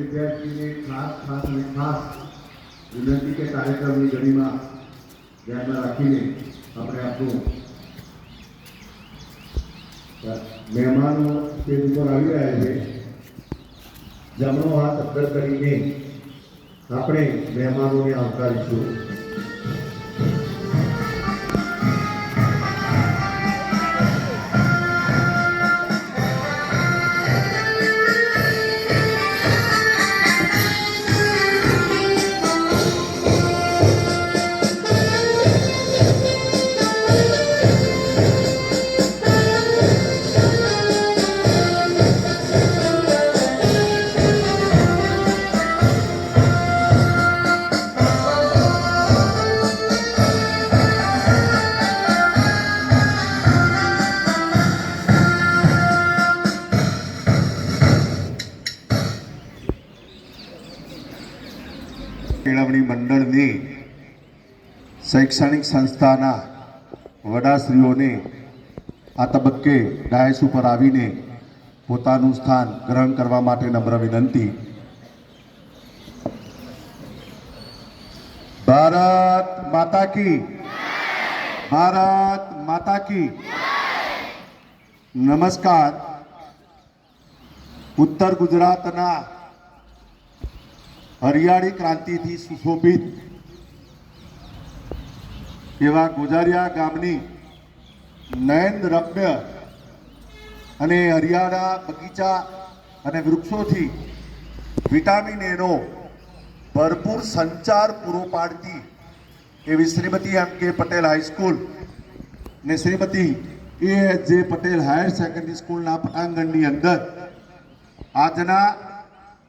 વિદ્યાર્થીને ખાસ વિનંતી કે કાર્યક્રમની ઘડીમાં ધ્યાનમાં રાખીને આપણે આપણું મહેમાનો સ્ટેજ ઉપર આવી રહ્યા છે. જમણો હાથ અગ્ર કરીને આપણે મહેમાનોને આવકારીશું. કેળવણી મંડળની શૈક્ષણિક સંસ્થાના વડાશ્રીઓને આ તબક્કે ડાયસ ઉપર આવીને પોતાનું સ્થાન ગ્રહણ કરવા માટે નમ્ર વિનંતી. ભારત માતા કી, ભારત માતા કી. નમસ્કાર. ઉત્તર ગુજરાતના હરિયાળી ક્રાંતિથી સુશોભિત એવા ગોજારિયા ગામની નયન રમ્ય અને હરિયાળા બગીચા અને વૃક્ષોથી વિટામિન એનો ભરપૂર સંચાર પૂરો પાડતી એવી શ્રીમતી એમ કે પટેલ હાઈસ્કૂલ ને શ્રીમતી એ.જે. પટેલ હાયર સેકન્ડરી સ્કૂલના પટાંગણની અંદર આજના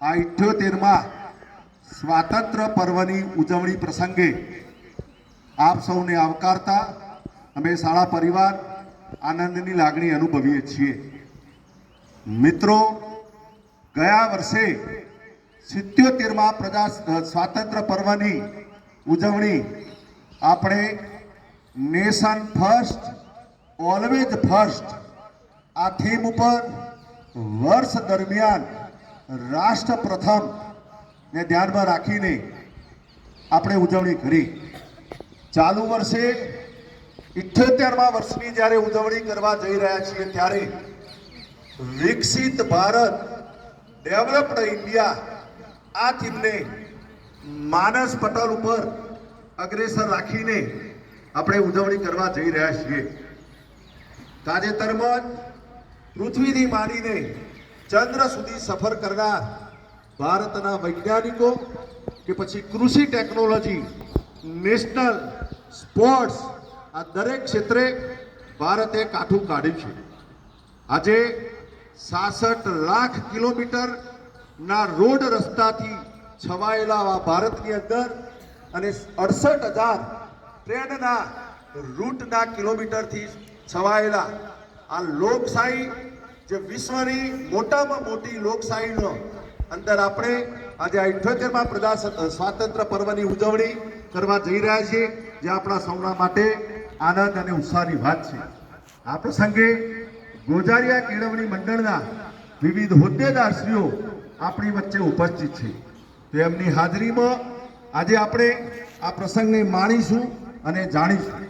આ 78મા સ્વાતંત્ર્ય પર્વની ઉજવણી પ્રસંગે આપ સૌને આવકારતા અમે શાળા પરિવાર આનંદની લાગણી અનુભવીએ છીએ. મિત્રો, ગયા વર્ષે 77મા સ્વાતંત્ર્ય પર્વની ઉજવણી આપણે નેશન ફર્સ્ટ ઓલવેઝ ફર્સ્ટ આ થીમ ઉપર વર્ષ દરમિયાન રાષ્ટ્ર પ્રથમ ને ધ્યાનમાં રાખીને આપણે ઉજવણી કરી. ચાલુ વર્ષે 78મા વર્ષની જ્યારે ઉજવણી કરવા જઈ રહ્યા છીએ ત્યારે વિકસિત ભારત, ડેવલપ્ડ ઇન્ડિયા આ થીમને માનસ પટલ ઉપર અગ્રેસર રાખીને આપણે ઉજવણી કરવા જઈ રહ્યા છીએ. તાજેતરમાં પૃથ્વીથી માંડીને ચંદ્ર સુધી સફર કરનાર ભારતના વૈજ્ઞાનિકો કે પછી કૃષિ ટેકનોલોજી, નેશનલ સ્પોર્ટ્સ, આ દરેક ક્ષેત્રે ભારતે કાઠું કાઢ્યું છે. આજે 66 લાખ કિલોમીટરના રોડ રસ્તાથી છવાયેલા ભારતની અંદર અને 68,000 ટ્રેનના રૂટના કિલોમીટરથી છવાયેલા આ લોકશાહી જે વિશ્વની મોટામાં મોટી લોકશાહીનો અંદર આપણે આજે 78મા સ્વાતંત્ર્ય પર્વની ઉજવણી કરવા જઈ રહ્યા છીએ, જે આપણા સૌના માટે આનંદ અને ઉત્સાહની વાત છે. આ પ્રસંગે ગોજારિયા કેળવણી મંડળના વિવિધ હોદ્દેદારશ્રીઓ આપણી વચ્ચે ઉપસ્થિત છે. તેમની હાજરીમાં આજે આપણે આ પ્રસંગને માણીશું અને જાણીશું.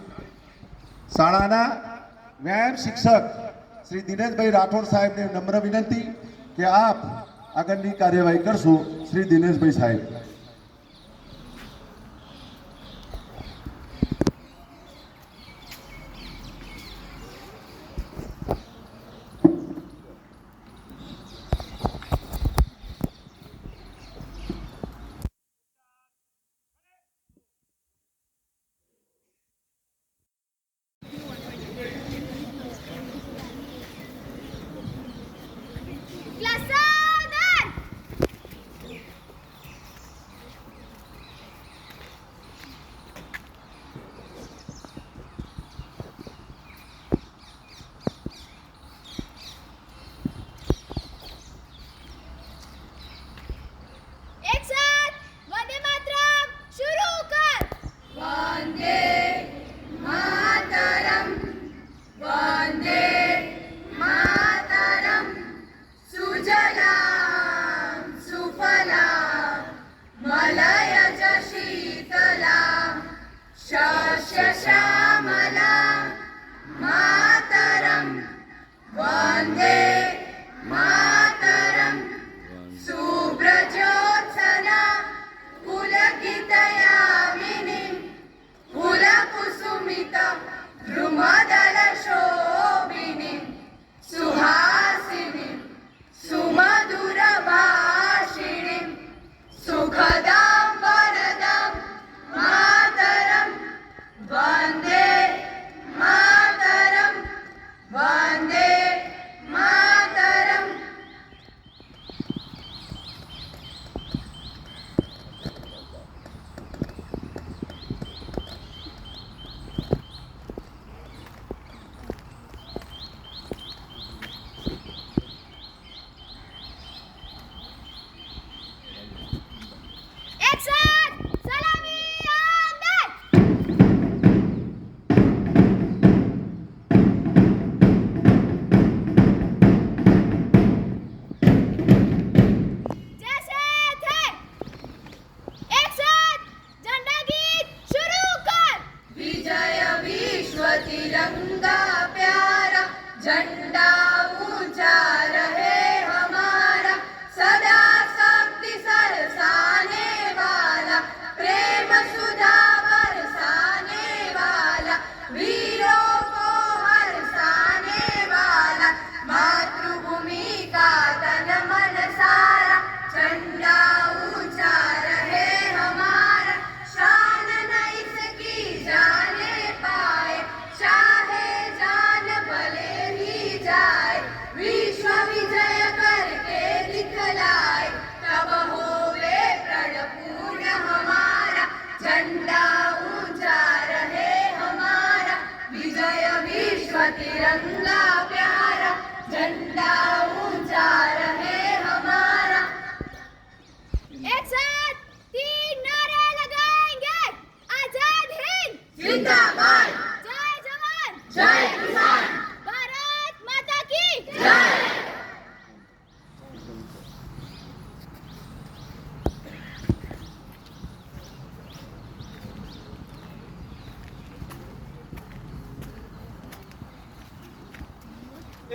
શાળાના વ્યાયામ શિક્ષક શ્રી દિનેશભાઈ રાઠોડ સાહેબને નમ્ર વિનંતી કે આપ આગળની કાર્યવાહી કરશો. શ્રી દિનેશભાઈ સાહેબ.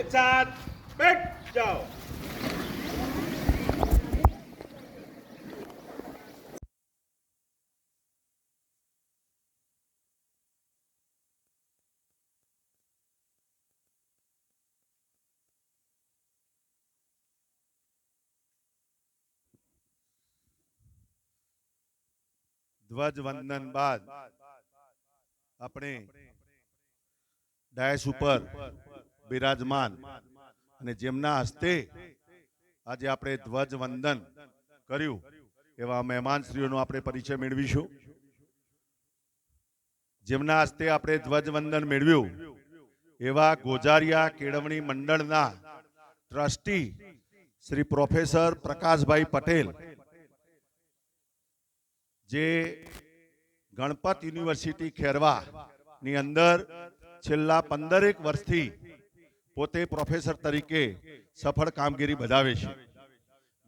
एक साथ बैठ जाओ। ધ્વજવંદન બાદ આપણે ડાયસ ઉપર બિરાજમાન અને જેમના હસ્તે આજે આપણે ધ્વજવંદન કર્યું એવા મહેમાનશ્રીઓનો આપણે પરિચય મેળવીશું. જેમના હસ્તે આપણે ધ્વજવંદન મેળવ્યું એવા ગોજારિયા કેળવણી મંડળના ટ્રસ્ટી શ્રી પ્રોફેસર પ્રકાશભાઈ પટેલ, જે ગણપત યુનિવર્સિટી ખેરવા ની અંદર છેલ્લા 15 વર્ષથી પોતે પ્રોફેસર તરીકે સફળ કામગીરી બજાવે છે.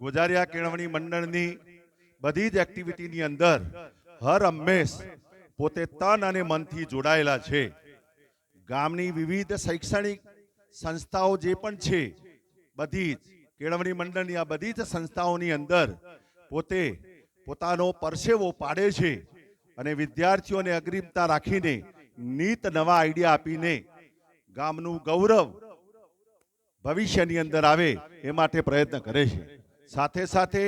ગોજારિયા કેળવણી મંડળની બધી જ એક્ટિવિટીની અંદર હર હંમેશ પોતે તન અને મનથી જોડાયેલા છે. ગામની વિવિધ શૈક્ષણિક સંસ્થાઓ જે પણ છે, બધી જ કેળવણી મંડળની આ બધી જ સંસ્થાઓની અંદર પોતે પોતાનો પરસેવો પાડે છે અને વિદ્યાર્થીઓને અગ્રિમતા રાખીને નીત નવા આઈડિયા આપીને ગામનું ગૌરવ ભવિષ્યની અંદર આવે એ માટે પ્રયત્ન કરે છે. સાથે સાથે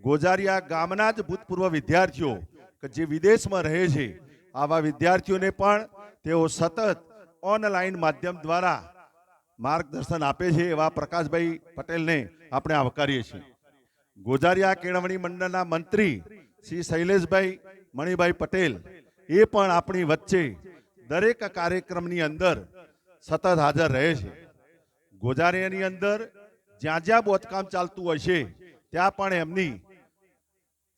ગોજારિયા ગામના જ ભૂતપૂર્વ વિદ્યાર્થીઓ કે જે વિદેશમાં રહે છે, આવા વિદ્યાર્થીઓને પણ તેઓ સતત ઓનલાઈન માધ્યમ દ્વારા માર્ગદર્શન આપે છે. એવા પ્રકાશભાઈ પટેલને આપણે આવકારીએ છીએ. ગોજારિયા કેળવણી મંડળના મંત્રી શ્રી શૈલેષભાઈ મણિભાઈ પટેલ એ પણ આપણી વચ્ચે દરેક કાર્યક્રમની અંદર સતત હાજર રહે છે. ગોજારિયાની અંદર જ્યાં જ્યાં બાંધકામ ચાલતું હોય છે ત્યાં પણ એમની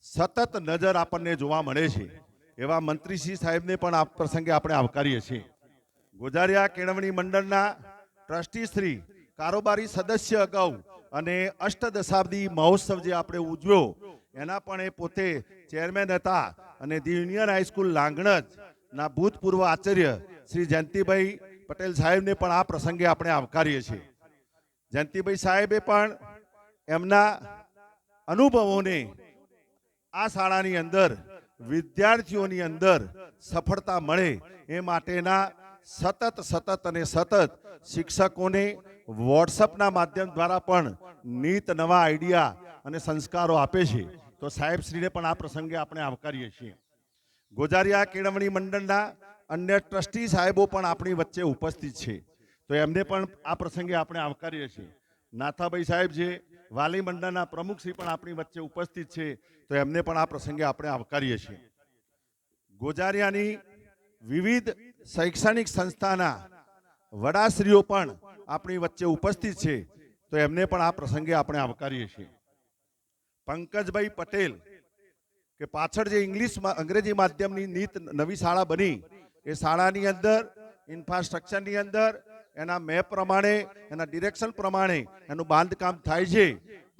સતત નજર આપણને જોવા મળે છે. એવા મંત્રીશ્રી સાહેબને પણ આ પ્રસંગે આપણે આવકારીએ છીએ. ગોજારિયા કેળવણી મંડળના ટ્રસ્ટી શ્રી કારોબારી સદસ્ય અગાઉ અને અષ્ટદશાબ્દી મહોત્સવ જે આપણે ઉજવ્યો એના પણ એ પોતે ચેરમેન હતા અને ધી યુનિયન હાઈસ્કૂલ લાંગણજના ભૂતપૂર્વ આચાર્ય શ્રી જયંતિભાઈ પટેલ સાહેબને પણ આ પ્રસંગે આપણે આવકારીએ છીએ. જયંતિભાઈ સાહેબે પણ એમના અનુભવોને આ શાળાની અંદર વિદ્યાર્થીઓની અંદર સફળતા મળે એ માટેના સતત અને સતત શિક્ષકોને વોટ્સઅપના માધ્યમ દ્વારા પણ નીત નવા આઈડિયા અને સંસ્કારો આપે છે. તો સાહેબશ્રીને પણ આ પ્રસંગે આપણે આવકારીએ છીએ. ગોજારિયા કેળવણી મંડળના અન્ય ટ્રસ્ટી સાહેબો પણ આપણી વચ્ચે ઉપસ્થિત છે, તો એમને પણ આ પ્રસંગે આપણે આવકારીએ છીએ. નાથાભાઈ સાહેબ જે વાલી મંડળના પ્રમુખશ્રી પણ આપણી વચ્ચે ઉપસ્થિત છે, તો એમને પણ આ પ્રસંગે આપણે આવકારીએ છીએ. ગોજારિયાની વિવિધ શૈક્ષણિક સંસ્થાના વડાશ્રીઓ પણ આપણી વચ્ચે ઉપસ્થિત છે, તો એમને પણ આ પ્રસંગે આપણે આવકારીએ છીએ. પંકજભાઈ પટેલ કે પાછળ જે અંગ્રેજી માધ્યમની નીત નવી શાળા બની એ શાળાની અંદર ઇન્ફ્રાસ્ટ્રક્ચરની અંદર એના મેપ પ્રમાણે એના ડિરેક્શન પ્રમાણે એનું બાંધકામ થાય છે.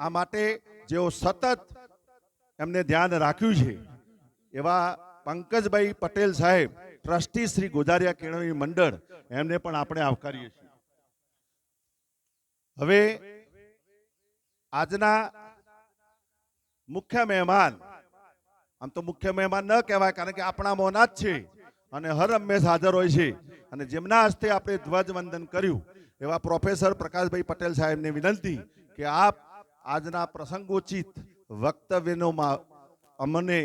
આ માટે જેઓ સતત એમને ધ્યાન રાખ્યું છે એવા પંકજભાઈ પટેલ સાહેબ, ટ્રસ્ટી શ્રી ગોજારિયા કેળવણી મંડળ, એમને પણ આપણે આવકારીએ છીએ. હવે આજના મુખ્ય મહેમાન, આમ તો મુખ્ય મહેમાન ન કહેવાય કારણ કે આપણા મોના જ છે અને હર હંમેશ હાજર હોય છે, અને જેમના હસ્તે આપણે ધ્વજવંદન કર્યું એવા પ્રોફેસર પ્રકાશભાઈ પટેલ સાહેબને વિનંતી કે આપ આજના પ્રસંગોચિત વક્તવ્યનો અમને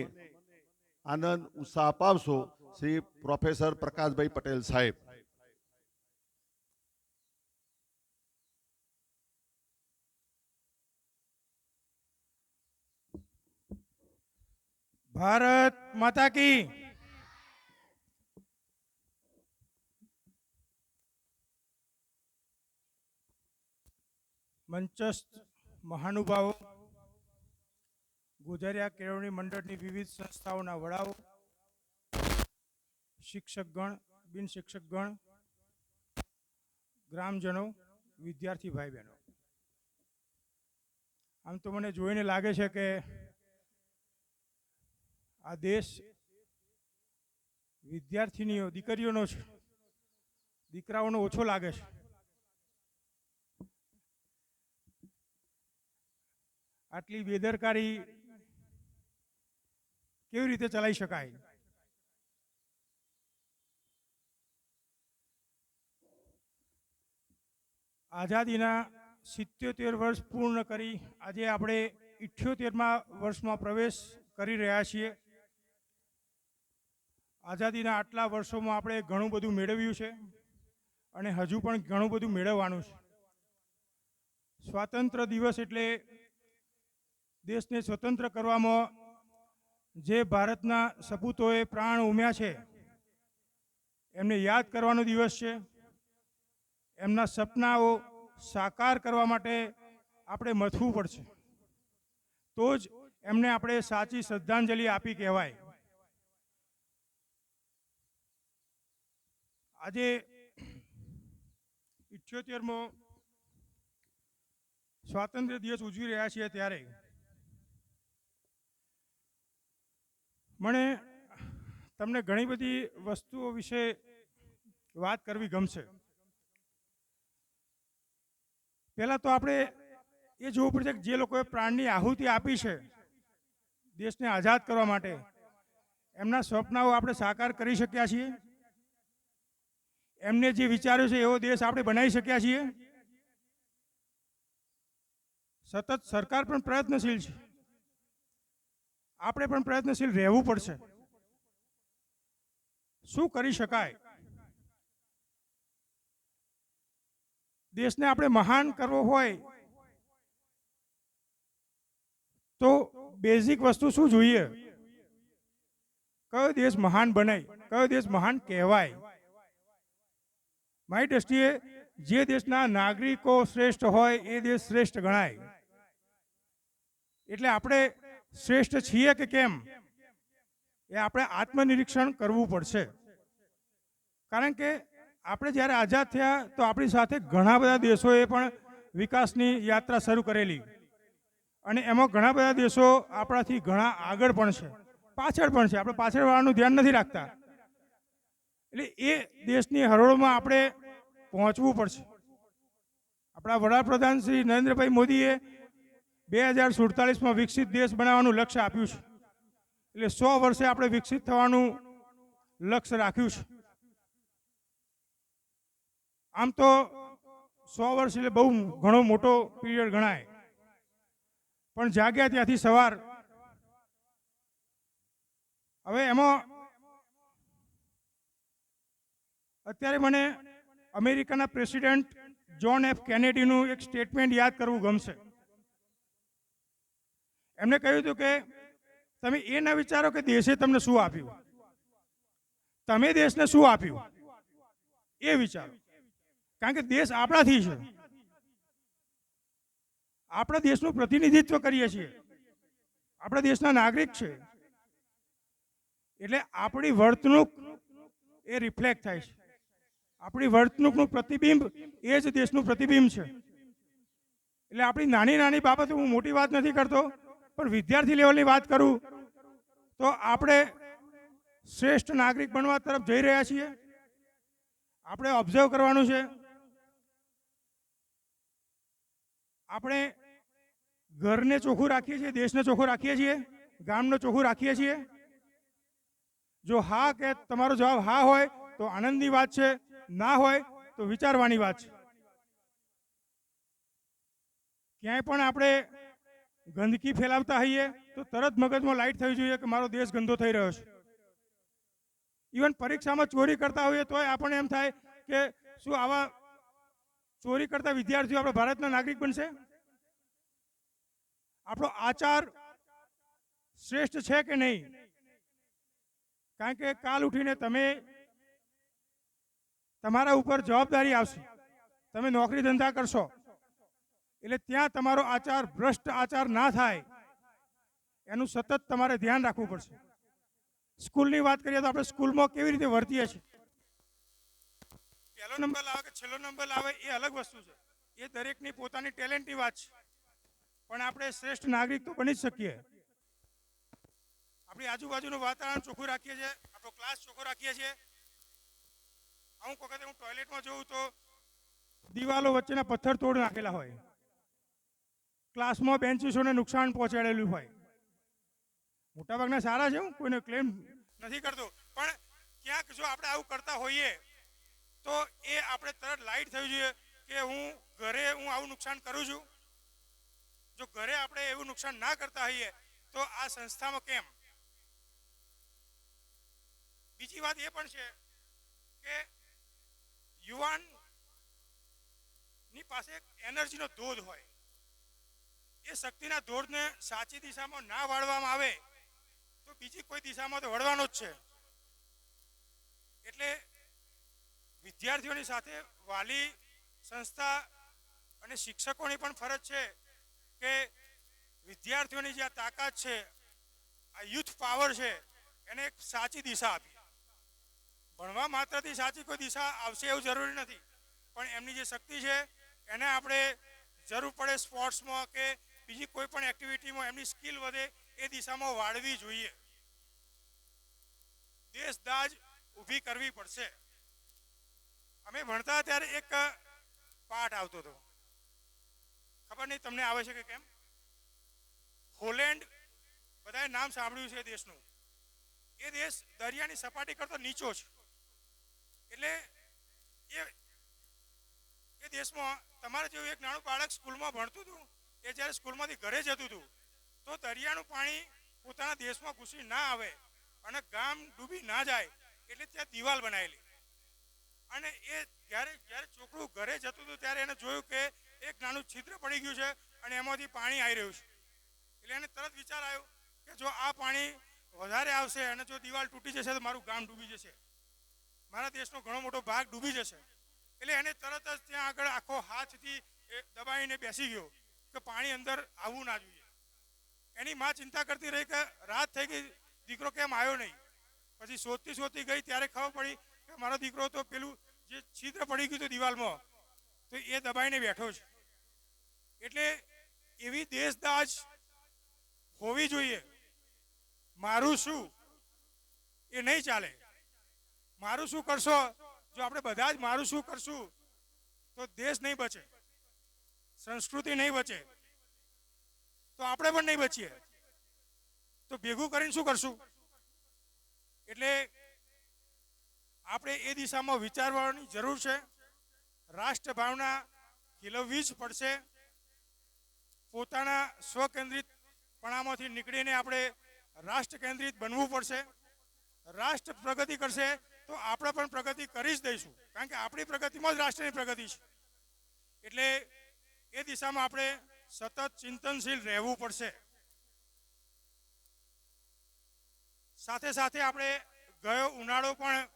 આનંદ ઉત્સાહ અપાવશો. શ્રી પ્રોફેસર પ્રકાશભાઈ પટેલ સાહેબ. भारत माता की। મંચસ્થ મહાનુભાવો, ગોજારિયા કેળવણી મંડળની વિવિધ સંસ્થાઓના વડાઓ, શિક્ષકગણ, બિન શિક્ષકગણ, ગ્રામજનો, વિદ્યાર્થી ભાઈ બહેનો, આમ તો મને જોઈને લાગે છે કે આ દેશ વિદ્યાર્થીનીઓ દીકરીઓનો છે, દીકરાઓનો ઓછો લાગે છે. આટલી બેદરકારી કેવી રીતે ચલાવી શકાય? આઝાદીના 77 વર્ષ પૂર્ણ કરી આજે આપણે 78મા વર્ષમાં પ્રવેશ કરી રહ્યા છીએ. આઝાદીના આટલા વર્ષોમાં આપણે ઘણું બધું મેળવ્યું છે અને હજુ પણ ઘણું બધું મેળવવાનું છે. સ્વાતંત્ર્ય દિવસ એટલે દેશને સ્વતંત્ર કરવામાં જે ભારતના સપૂતોએ પ્રાણ ઉમ્યા છે એમને યાદ કરવાનો દિવસ છે. એમના સપનાઓ સાકાર કરવા માટે આપણે મથવું પડશે, તો જ એમને આપણે સાચી શ્રદ્ધાંજલિ આપી કહેવાય. આજે 78મો સ્વાતંત્ર્ય દિવસ ઉજવી રહ્યા છીએ ત્યારે મને તમને ઘણી બધી વસ્તુઓ વિશે વાત કરવી ગમશે. પહેલાં તો આપણે એ જોવું પડશે કે જે લોકોએ પ્રાણની આહુતિ આપી છે દેશને આઝાદ કરવા માટે, એમના સ્વપ્નાઓ આપણે સાકાર કરી શક્યા છીએ? એમને જે વિચાર્યું છે એવો દેશ આપણે બનાવી શક્યા છીએ? સતત સરકાર પણ પ્રયત્નશીલ છે, આપણે પણ પ્રયત્નશીલ રહેવું પડશે. શું કરી શકાય? દેશને આપણે મહાન કરવો હોય તો બેઝિક વસ્તુ શું જોઈએ? કયો દેશ મહાન બને, કયો દેશ મહાન કહેવાય? મારી દ્રષ્ટિએ જે દેશના નાગરિકો શ્રેષ્ઠ હોય એ દેશ શ્રેષ્ઠ ગણાય. એટલે આપણે શ્રેષ્ઠ છીએ કે કેમ એ આપણે આત્મનિરીક્ષણ કરવું પડશે. કારણ કે આપણે જ્યારે આઝાદ થયા તો આપણી સાથે ઘણા બધા દેશોએ પણ વિકાસની યાત્રા શરૂ કરેલી અને એમાં ઘણા બધા દેશો આપણાથી ઘણા આગળ પણ છે, પાછળ પણ છે. આપણે પાછળવાળાનું ધ્યાન નથી રાખતા. એટલે એ દેશની હરોળમાં આપણે પહોંચવું પડશે. આપણા વડાપ્રધાન શ્રી નરેન્દ્રભાઈ મોદીએ 2047માં વિકસિત દેશ બનાવવાનું લક્ષ્ય આપ્યું છે. એટલે 100 વર્ષે આપણે વિકસિત થવાનું લક્ષ્ય રાખ્યું છે. આમ તો 100 વર્ષ એટલે બહુ ઘણો મોટો પીરિયડ ગણાય, પણ જાગ્યા ત્યાંથી સવાર. હવે એમાં અત્યારે મને અમેરિકાના પ્રેસિડેન્ટ જ્હોન એફ કેનેડીનું એક સ્ટેટમેન્ટ યાદ કરવું ગમશે. એમને કહ્યું હતું કે તમે એ ના વિચારો કે દેશે તમને શું આપ્યું, તમે દેશને શું આપ્યું એ વિચારો. કારણ કે દેશ આપણાથી છે, આપણા દેશનું પ્રતિનિધિત્વ કરીએ છીએ, આપણા દેશના નાગરિક છે. એટલે આપણી વર્તણૂક એ રિફ્લેક્ટ થાય છે. આપણી વર્તણૂકનું પ્રતિબિંબ એ જ દેશનું પ્રતિબિંબ છે. એટલે આપણી નાની નાની બાબતો, હું મોટી વાત નથી કરતો, પણ વિદ્યાર્થી લેવલની વાત કરું તો આપણે શ્રેષ્ઠ નાગરિક બનવા તરફ જઈ રહ્યા છીએ. આપણે ઓબ્ઝર્વ કરવાનું છે. આપણે ઘરને ચોખ્ખું રાખીએ છીએ, દેશને ચોખ્ખું રાખીએ છીએ, ગામને ચોખ્ખું રાખીએ છીએ. જો હા કે તમારો જવાબ હા હોય તો આનંદની વાત છે, ના હોય તો વિચારવાની વાત છે. ક્યાંય પણ આપણે ગંદકી ફેલાવતા હોઈએ તો તરત મગજમાં લાઈટ થવી જોઈએ કે મારો દેશ ગંદો થઈ રહ્યો છે. ઇવન પરીક્ષામાં ચોરી કરતા હોઈએ તોય આપણને એમ થાય કે શું આવા ચોરી કરતા વિદ્યાર્થીઓ આપણા ભારતના નાગરિક બનશે? આપણો આચાર શ્રેષ્ઠ છે કે નહીં? કારણ કે કાલ ઉઠીને તમે તમારા ઉપર જવાબદારી આવશે, તમે નોકરી ધંધા કરશો, એટલે ત્યાં તમારો આચાર ભ્રષ્ટ આચાર ના થાય એનું સતત તમારે ધ્યાન રાખવું પડશે. સ્કૂલની વાત કરીએ તો આપણે સ્કૂલમાં કેવી રીતે વર્તીએ છીએ, પહેલો નંબર લાવે કે છેલ્લો નંબર લાવે એ અલગ વસ્તુ છે, એ દરેકની પોતાની ટેલેન્ટની વાત છે. પણ આપણે શ્રેષ્ઠ નાગરિક તો બની જ શકીએ. આપણી આજુબાજુનું વાતાવરણ ચોખ્ખું રાખીએ છીએ, આપણો ક્લાસ ચોખ્ખો રાખીએ છીએ. અમુક વખતે હું ટોયલેટમાં જોઉં તો દિવાલો વચ્ચેના પથ્થર તોડ નાખેલા હોય. ક્લાસમાં બેન્ચીસોને નુકસાન પહોંચાડેલું હોય. મોટાભાગના સારા છે, હું કોઈને ક્લેમ નથી કરતો, પણ ક્યાંક જો આપણે આવું કરતા હોઈએ તો એ આપણે તરત લાઈટ થવી જોઈએ કે ઘરે હું આવું નુકસાન કરું છું. જો ઘરે આપણે એવું નુકસાન ના કરતા હોઈએ તો આ સંસ્થામાં કેમ? બીજી વાત એ પણ છે કે યુવાન ની પાસે એક એનર્જીનો ધોધ હોય, એ શક્તિના ધોધને સાચી દિશામાં ના વાળવામાં આવે તો બીજી કોઈ દિશામાં તો વળવાનો જ છે. એટલે વિદ્યાર્થીઓની સાથે વાલી, સંસ્થા અને શિક્ષકોની પણ ફરજ છે કે વિદ્યાર્થીઓની જે આ તાકાત છે, આ યુથ પાવર છે, એને એક સાચી દિશા આપી. ભણવા માત્રથી સાચી કોઈ દિશા આવશે એવું જરૂરી નથી, પણ એમની જે શક્તિ છે એને આપણે જરૂર પડે સ્પોર્ટ્સમાં કે બીજી કોઈ પણ એક્ટિવિટીમાં એમની સ્કિલ વધે એ દિશામાં વાળવી જોઈએ. દેશ દાજ ઊભી કરવી પડશે. અમે ભણતા ત્યારે એક પાઠ આવતો હતો, ખબર નહીં તમને આવે છે કે કેમ. હોલેન્ડ, બધાએ નામ સાંભળ્યું છે દેશનું. એ દેશ દરિયાની સપાટી કરતા નીચો છે. એટલે એ દેશમાં તમારે જેવું એક નાનું બાળક સ્કૂલમાં ભણતું હતું, એ જ્યારે સ્કૂલમાંથી ઘરે જતું હતું તો દરિયાનું પાણી પોતાના દેશમાં ઘૂસી ના આવે અને ગામ ડૂબી ના જાય એટલે ત્યાં દિવાલ બનાવેલી. અને એ જ્યારે છોકરું ઘરે જતું હતું ત્યારે એને જોયું કે એક નાનું છિદ્ર પડી ગયું છે અને એમાંથી પાણી આવી રહ્યું છે. એટલે એને તરત વિચાર આવ્યો કે જો આ પાણી વધારે આવશે અને જો દિવાલ તૂટી જશે તો મારું ગામ ડૂબી જશે, મારા દેશનો ઘણો મોટો ભાગ ડૂબી જશે. એટલે એને તરત જ ત્યાં આગળ આખો હાથથી દબાવીને બેસી ગયો કે પાણી અંદર આવવું ના જોઈએ. એની માં ચિંતા કરતી રહી કે રાત થઈ ગઈ, દીકરો કેમ આવ્યો નહીં. પછી શોધતી ગઈ ત્યારે ખબર પડી કે મારો દીકરો તો પેલું જે છિદ્ર પડી ગયું હતું દિવાલમાં તો એ દબાઈને બેઠો છે. એટલે એવી દેશદાજ હોવી જોઈએ. મારું શું એ નહીં ચાલે. મારું શું કરશો, જો આપણે બધા જ મારું શું કરશું તો દેશ નહીં બચે, સંસ્કૃતિ નહીં બચે, તો આપણે પણ નહીં બચીએ. તો ભેગું કરીને શું કરશું? એટલે આપણે એ દિશામાં વિચારવાની જરૂર છે. રાષ્ટ્રભાવના ખીલવવી જ પડશે. પોતાના સ્વકેન્દ્રિતપણામાંથી નીકળીને આપણે રાષ્ટ્ર કેન્દ્રિત બનવું પડશે. રાષ્ટ્ર પ્રગતિ કરશે તો આપણે પણ પ્રગતિ કરી જ દઈશું, કારણ કે આપણી પ્રગતિમાં જ રાષ્ટ્રની પ્રગતિ છે. એટલે એ દિશામાં આપણે સતત ચિંતનશીલ રહેવું પડશે. સાથે સાથે આપણે ગયો ઉનાળો પણ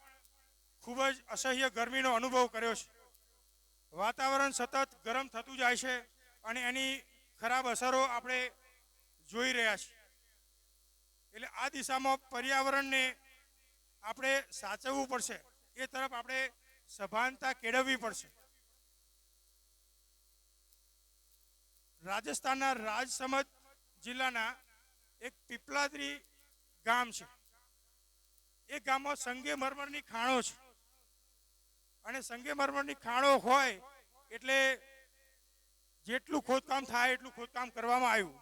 ખૂબ જ અસહ્ય ગરમીનો અનુભવ કર્યો છે. વાતાવરણ સતત ગરમ થતું જાય છે અને એની ખરાબ અસરો આપણે જોઈ રહ્યા છીએ. એટલે આ દિશામાં પર્યાવરણને આપણે સાચવવું પડશે. એ તરફ આપણે સભાનતા કેળવવી પડશે. રાજસ્થાનના રાજસમંદ જિલ્લાના એક પીપલાદરી ગામ છે. એ ગામમાં સંગેમરમરની ખાણો છે અને સંગેમરમરની ખાણો હોય એટલે જેટલું ખોદકામ થાય એટલું ખોદકામ કરવામાં આવ્યું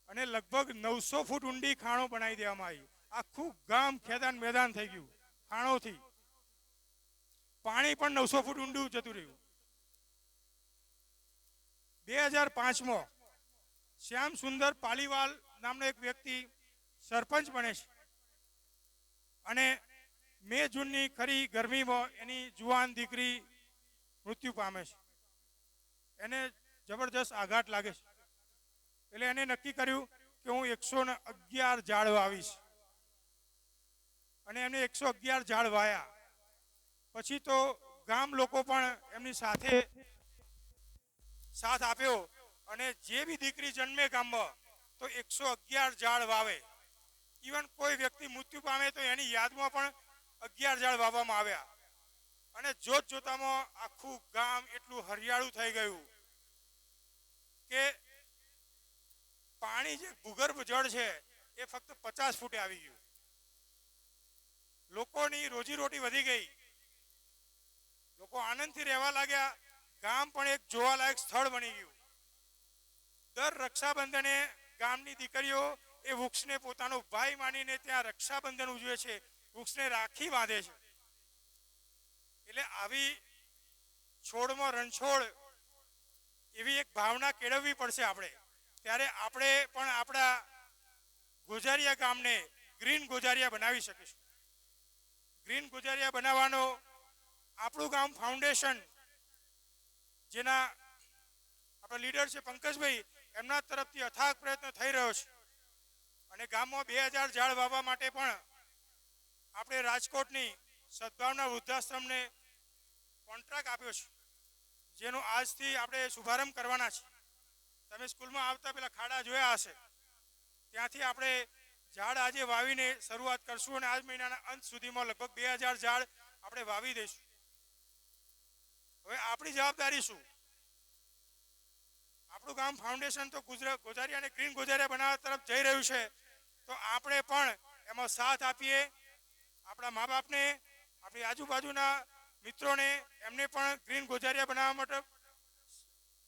અને લગભગ 900 ફૂટ ઊંડી ખાણો બનાવી દેવામાં આવી. આખું ગામ ખેદાન મેદાન થઈ ગયું ખાણોથી. પાણી પણ 900 ફૂટ ઊંડું જતું રહ્યું. 2005માં શ્યામ સુંદર પાલીવાલ નામનો એક વ્યક્તિ સરપંચ બને છે અને મે જૂનની ખરી ગરમીમાં એની જુવાન દીકરી મૃત્યુ પામે છે. એને જબરજસ્ત આઘાત લાગે છે. એટલે એને નક્કી કર્યું કે હું 111 ઝાડ વાવીશ અને એમને 111 ઝાડ વાયા. પછી તો ગામ લોકો પણ એમની સાથે સાથ આપ્યો અને જે બી દીકરી જન્મે ગામમાં તો 111 ઝાડ વાવે. ઇવન કોઈ વ્યક્તિ મૃત્યુ પામે તો એની યાદમાં પણ 11 ઝાડ વાવવામાં આવ્યા અને જોત જોતામાં આખું ગામ એટલું હરિયાળું થઈ ગયું કે પાણી જે ભૂગર્ભ જળ છે એ ફક્ત 50 ફૂટે આવી ગયું. લોકોની રોજીરોટી વધી ગઈ. લોકો આનંદથી રહેવા લાગ્યા. ગામ પણ એક જોવાલાયક સ્થળ બની ગયું. દર રક્ષાબંધને ગામની દીકરીઓ એ વૃક્ષને પોતાનો ભાઈ માનીને ત્યાં રક્ષાબંધન ઉજવે છે, વૃક્ષને રાખી બાંધે છે. એટલે આવી છોડમાં રણછોડ એવી એક ભાવના કેળવવી પડશે આપણે. ત્યારે આપણે પણ આપણા ગોજારિયા ગામને ગ્રીન ગોજારિયા બનાવી શકીશું. ગ્રીન ગોજારિયા બનાવવાનો આપણું ગામ ફાઉન્ડેશન, જેના આપણા લીડર છે પંકજભાઈ, એમના તરફથી અથાગ પ્રયત્ન થઈ રહ્યો છે. અને ગામમાં 2000 ઝાડ વાવવા માટે પણ આપણે રાજકોટની સદભાવના વૃદ્ધાશ્રમને કોન્ટ્રાક્ટ આપ્યો છે, જેનો આજથી આપણે શુભારંભ કરવાના છે. તમે સ્કૂલમાં આવતા પેલા ખાડા જોયા હશે, ત્યાંથી આપણે ઝાડ આજે વાવીને શરૂઆત કરશું અને આજ મહિનાના અંત સુધીમાં લગભગ 2000 ઝાડ આપણે વાવી દઈશું. હવે આપણી જવાબદારી શું? આપણું ગામ ફાઉન્ડેશન તો ગોજારિયા અને ગ્રીન ગોજારિયા બનાવવા તરફ જઈ રહ્યું છે, તો આપણે પણ એમાં સાથ આપીએ. આપણા મા બાપને, આપણી આજુબાજુના મિત્રોને, એમને પણ ગ્રીન ગોજારિયા બનાવવા માટે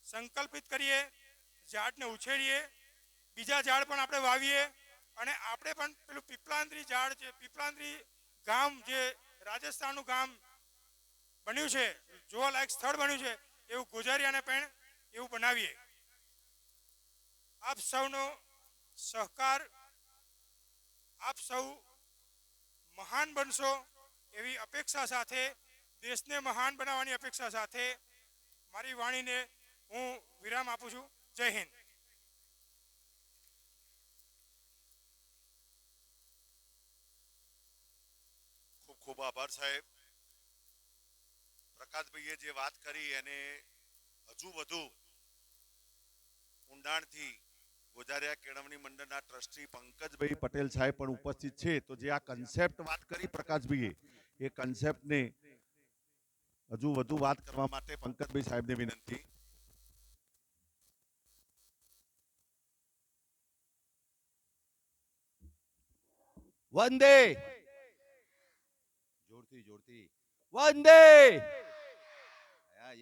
સંકલ્પિત કરીએ, ઝાડને ઉછેરીએ, બીજા ઝાડ પણ આપણે વાવીએ. અને આપણે પણ પેલું પીપલાંદ્રી ઝાડ છે, પીપલાંદ્રી ગામ જે રાજસ્થાનનું ગામ બન્યું છે, જોવાલાયક સ્થળ બન્યું છે, એવું ગોજારિયાને પણ એવું બનાવીએ. આપ સૌનો સહકાર, આપ સૌ મહાન બનશો એવી અપેક્ષા સાથે, દેશને મહાન બનાવવાની અપેક્ષા સાથે મારી વાણીને હું વિરામ આપું છું. જય હિન્દ. ખૂબ ખૂબ આભાર સાહેબ. પ્રકાશભાઈએ જે વાત કરી એને હજુ વધુ ઊંડાણથી ગોજારિયા કેળવણી મંડળના ટ્રસ્ટી પંકજભાઈ પટેલ સાહેબ પણ ઉપસ્થિત છે. તો જે આ કન્સેપ્ટ વાત કરી પ્રકાશભાઈએ, એ કન્સેપ્ટને હજુ વધુ વાત કરવા માટે પંકજભાઈ સાહેબને વિનંતી. વંદે, જોરથી જોરથી વંદે.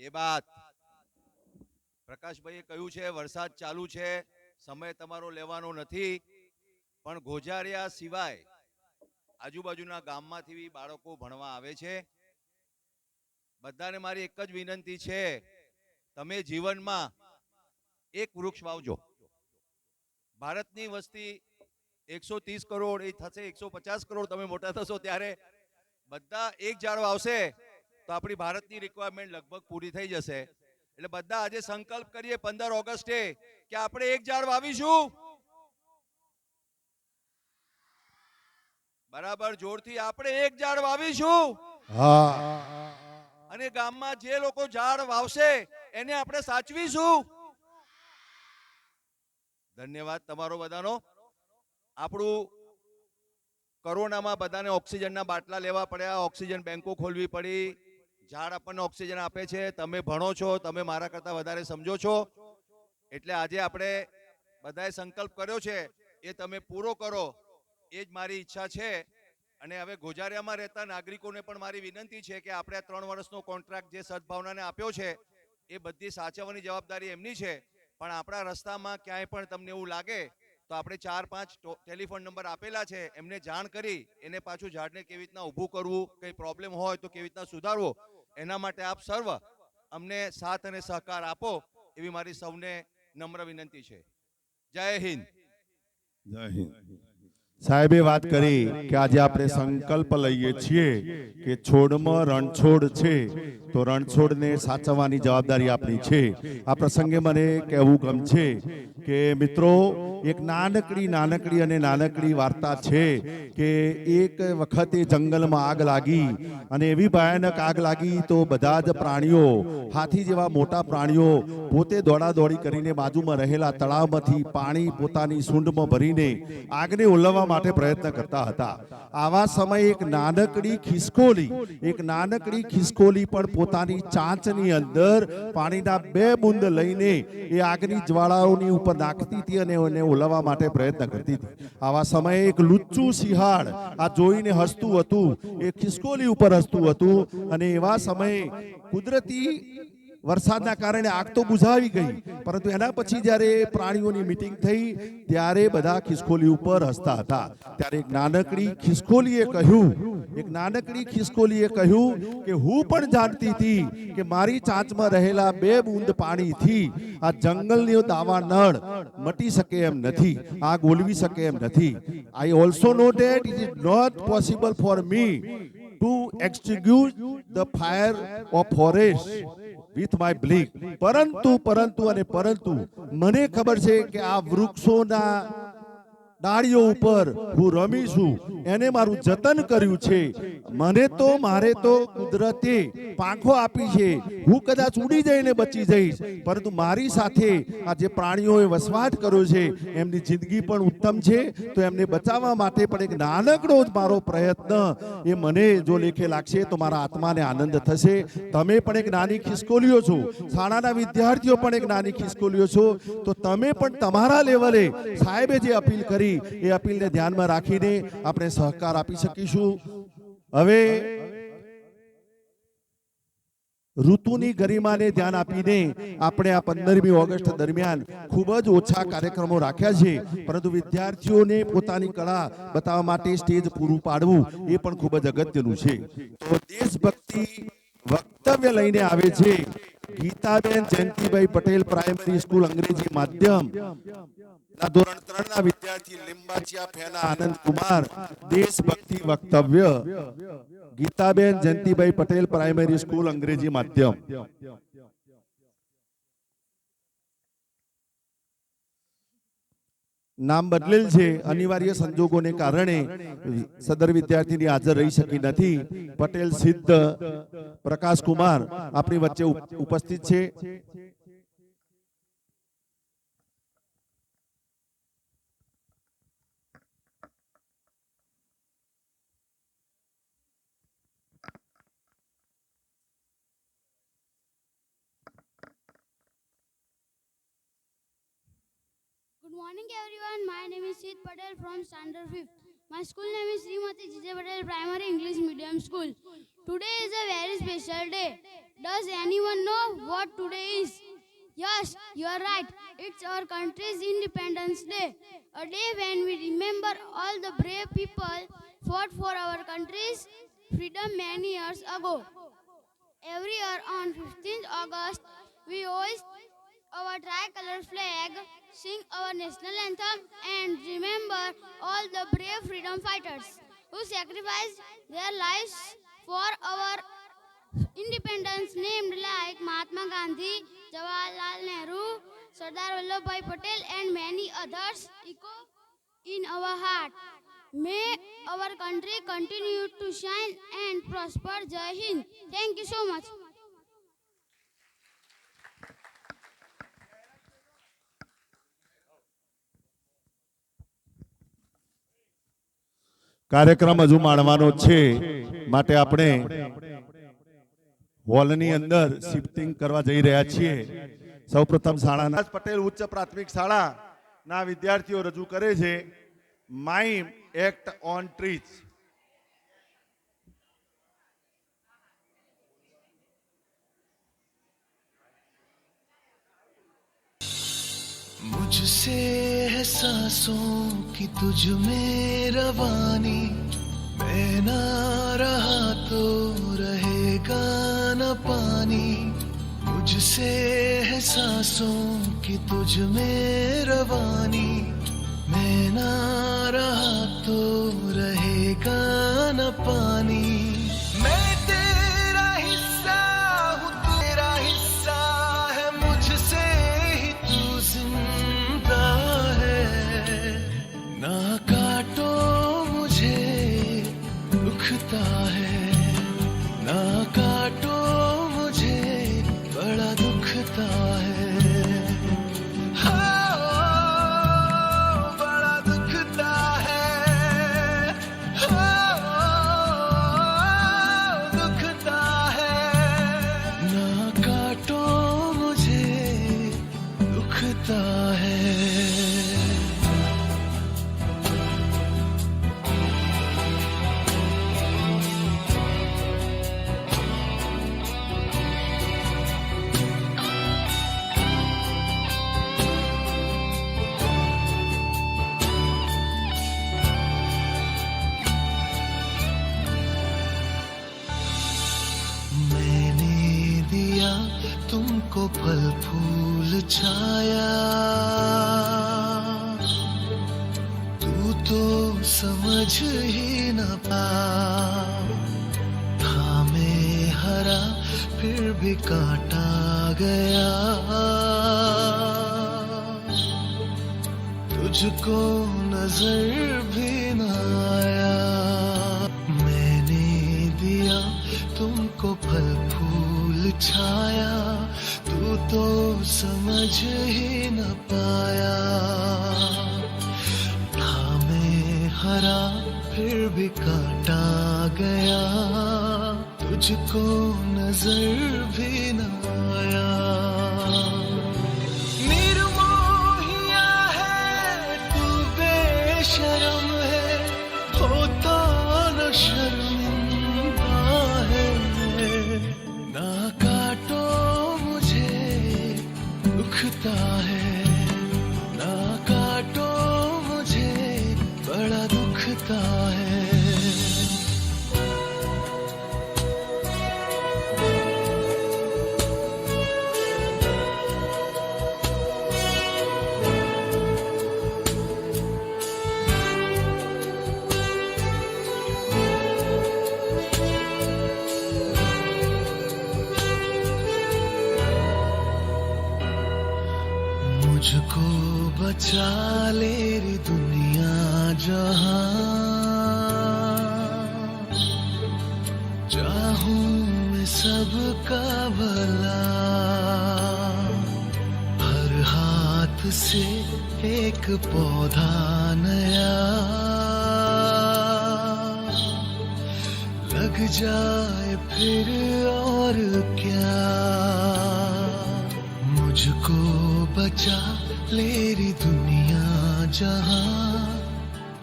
એ બાત પ્રકાશભાઈએ કહ્યું છે, વરસાદ ચાલુ છે, સમય તમારો લેવાનો નથી, પણ ગોજારિયા સિવાય આજુબાજુના ગામમાંથી બાળકો ભણવા આવે છે. બધાને મારી એક જ વિનંતી છે, તમે જીવનમાં એક વૃક્ષ વાવજો. ભારતની વસ્તી 130 કરોડ એ થશે 150 કરોડ, તમે મોટા થશો ત્યારે બધા એક ઝાડ વાવશે તો આપણી ભારતની રિક્વાયરમેન્ટ લગભગ પૂરી થઈ જશે. એટલે બધા આજે સંકલ્પ કરીએ 15 ઓગસ્ટે કે આપણે એક ઝાડ વાવીશું. બરાબર, જોરથી આપણે એક ઝાડ વાવીશું. અને ગામમાં જે લોકો ઝાડ વાવશે એને આપણે સાચવીશું. ધન્યવાદ તમારો બધાનો. આપણું કોરોનામાં બધાને ઓક્સિજનના બાટલા લેવા પડ્યા, ઓક્સિજન બેંકો ખોલવી પડી. ઝાડ આપણને ઓક્સિજન આપે છે. તમે ભણો છો, તમે મારા કરતાં વધારે સમજો છો, એટલે આજે આપણે બધાએ સંકલ્પ કર્યો છે એ તમે પૂરો કરો, એ જ મારી ઈચ્છા છે. અને હવે ગોજારિયામાં રહેતા નાગરિકોને પણ મારી વિનંતી છે કે આપણે 3 વર્ષનો કોન્ટ્રાક્ટ જે સદભાવનાને આપ્યો છે એ બધી સાચવવાની જવાબદારી એમની છે. પણ આપણા રસ્તામાં ક્યાંય પણ તમને એવું લાગે તો આપણે 4-5 ટેલિફોન નંબર આપેલા છે, એમને જાણ કરી એને પાછું ઝાડને કેવી રીતના ઊભું કરવું, કંઈ પ્રોબ્લેમ હોય તો કેવી રીતના સુધારવો, એના માટે આપ સર્વ અમને સાથ અને સહકાર આપો એવી મારી સૌને નમ્ર વિનંતી છે. જય હિન્દ. જય હિન્દ. સાહેબે વાત કરી કે આજે આપણે સંકલ્પ લઈએ છીએ કે છોડમાં રણછોડ છે તો રણછોડને સાચવવાની જવાબદારી આપણી છે. આ પ્રસંગે મને કહેવું ગમશે કે મિત્રો, એક નાનકડી વાર્તા છે કે એક વખતે જંગલમાં આગ લાગી અને એવી ભયાનક આગ લાગી તો બધા જ પ્રાણીઓ, હાથી જેવા મોટા પ્રાણીઓ પોતે દોડાદોડી કરીને બાજુમાં રહેલા તળાવમાંથી પાણી પોતાની સૂંઢમાં ભરીને આગને ઓલવવા માટે પ્રયત્ન કરતા હતા. આવા સમયે એક નાનકડી ખિસકોલી પણ પોતાની ચાંચની અંદર પાણીના 2 બૂંદ લઈને એ આગની જ્વાળાઓની ઉપર નાખતી હતી અને એને ઓલવવા માટે પ્રયત્ન કરતી હતી. આવા સમયે એક લુચ્ચું સિંહણ આ જોઈને હસતું હતું, એ ખિસકોલી ઉપર હસતું હતું. અને એવા સમયે કુદરતી વરસાદના કારણે આગ તો બુઝાવી ગઈ, પરંતુ એના પછી જ્યારે પ્રાણીઓની મીટિંગ થઈ ત્યારે બધા ખિસકોલી ઉપર હસતા હતા. ત્યારે એક નાનકડી ખિસકોલીએ કહ્યું કે હું પણ જાણતી હતી કે મારી ચાંચમાં રહેલા 2 બૂંદ પાણીથી આ જંગલનો દાવાનળ મટી શકે એમ નથી, આગ ઓલવી શકે એમ નથી. I also know that it is not possible for me to extinguish the fire of forest with my beak. પરંતુ મને ખબર છે કે આ વૃક્ષોના ડાળીઓ ઉપર હું રમી છું, એને મારું જતન કર્યું છે. મારે તો કુદરતે પાંખો આપી છે. હું કદાચ ઉડી જઈને બચી જઈશ, પરંતુ મારી સાથે આ જે પ્રાણીઓએ વસવાટ કર્યો છે એમની જિંદગી પણ ઉત્તમ છે, તો એમને બચાવવા માટે પણ એક નાનકડો જ મારો પ્રયત્ન એ મને જો લેખે લાગશે તો મારા આત્માને આનંદ થશે. તમે પણ એક નાની ખિસકોલીઓ છો, શાળાના વિદ્યાર્થીઓ પણ એક નાની ખિસકોલીઓ છો, તો તમે પણ તમારા લેવલે સાહેબે જે અપીલ કરી એ અપીલને ધ્યાનમાં રાખીને આપણે સહકાર આપી શકીશું. હવે ઋતુની ગરિમાને ધ્યાન આપીને આપણે આ 15મી ઓગસ્ટ દરમિયાન ખૂબ જ ઓછા કાર્યક્રમો રાખ્યા છે, પરંતુ વિદ્યાર્થીઓને પોતાની કળા બતાવવા માટે સ્ટેજ પૂરું પાડવું એ પણ ખૂબ જ અગત્યનું છે. તો દેશભક્તિ વક્તવ્ય લઈને આવે છે ગીતાબેન જયંતિભાઈ પટેલ પ્રાઇમરી સ્કૂલ અંગ્રેજી માધ્યમ ધોરણ 3 ના વિદ્યાર્થી લીંબાચિયા ફેના આનંદ કુમાર. દેશભક્તિ વક્તવ્ય ગીતાબેન જયંતિભાઈ પટેલ પ્રાઇમરી સ્કૂલ અંગ્રેજી માધ્યમ. નામ બદલેલ છે, અનિવાર્ય સંજોગોને કારણે સદર વિદ્યાર્થીની હાજર રહી શકી નથી. પટેલ સિદ્ધ પ્રકાશ કુમાર આપણી વચ્ચે ઉપસ્થિત છે. Good morning everyone, my name is Sid Patel from standard 5th. My school name is Srimati Jijay Patel Primary English Medium School. Today is a very special day. Does anyone know what today is? Yes, you are right. It's our country's Independence Day. A day when we remember all the brave people fought for our country's freedom many years ago. Every year on 15th August, we hoist our tricolor flag, sing our national anthem, and remember all the brave freedom fighters who sacrificed their lives for our independence, named like Mahatma Gandhi, Jawaharlal Nehru, Sardar Vallabhbhai Patel, and many others echo in our heart. May our country continue to shine and prosper. Jai Hind. Thank you so much. કાર્યક્રમ હજુ માણવાનો છે, માટે આપણે હોલની અંદર shifting કરવા જઈ રહ્યા છીએ. સૌપ્રથમ શાળાના પટેલ ઉચ્ચ પ્રાથમિક શાળાના વિદ્યાર્થીઓ રજૂ કરે છે માઇમ એક્ટ ઓન ટ્રીઝ. मुझसे है सांसों की तुझ में रवानी, मैं ना रहा तो रहेगा न पानी. मुझसे है सांसों की तुझ में रवानी, मैं ना रहा तो रहेगा न पानी. मैं तेरा हिस्सा हूँ, तेरा हिस्सा है, मुझसे ही तू जिंदा है. ना काटो मुझे दुखता है, ना काटो मुझे बड़ा दुखता है. हाँ, बड़ा दुखता है. हाँ, दुखता है. ना काटो मुझे दुखता है. समझ ही न पाया, था मैं हरा फिर भी काटा गया, तुझको नजर भी न आया, मैंने दिया तुमको फल फूल छाया, तू तो समझ ही न पाया, था मैं हरा फिर भी काटा गया, तुझको नजर भी न आया। निर्मोहिया है तू बेशरम है, होता न शर्मिंदा है, ना काटो मुझे दुखता है, ना काटो मुझे बड़ा दुखता है। मुझको बचा ले रे दुनिया जहां, चाहूं मैं सबका भला, हर हाथ से एक पौधा नया लग जाए फिर और क्या, मुझको बचा ले री दुनिया जहां,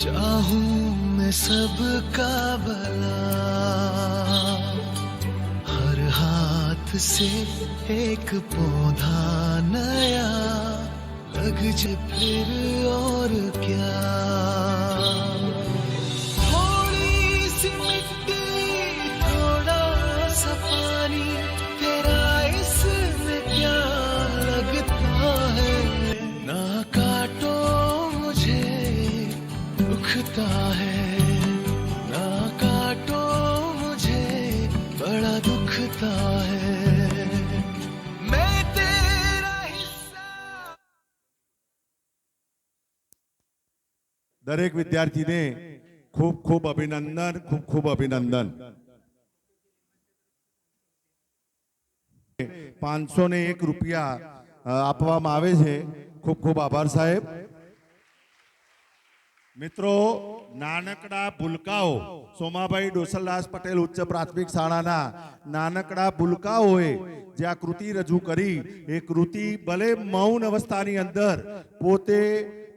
चाहूं मैं सबका भला, हर हाथ से एक पौधा नया लग जाए फिर और क्या, थोड़ी सी मिट्टी थोड़ा सा पानी, तेरा इसमें क्या लगता है, ना काटो मुझे दुखता है, ना काटो मुझे बड़ा दुखता है, मैं तेरा हिस्सा। દરેક વિદ્યાર્થીને ખૂબ ખૂબ અભિનંદન, ખૂબ ખૂબ અભિનંદન. 501 રૂપિયા આપવામાં આવે છે. ખૂબ ખૂબ આભાર સાહેબ. મિત્રો, નાનકડા ભૂલકાઓ સોમાભાઈ ડોસલદાસ પટેલ ઉચ્ચ પ્રાથમિક શાળાના નાનકડા ભૂલકાઓએ જે આ કૃતિ રજૂ કરી, એ કૃતિ ભલે મૌન અવસ્થાની અંદર પોતે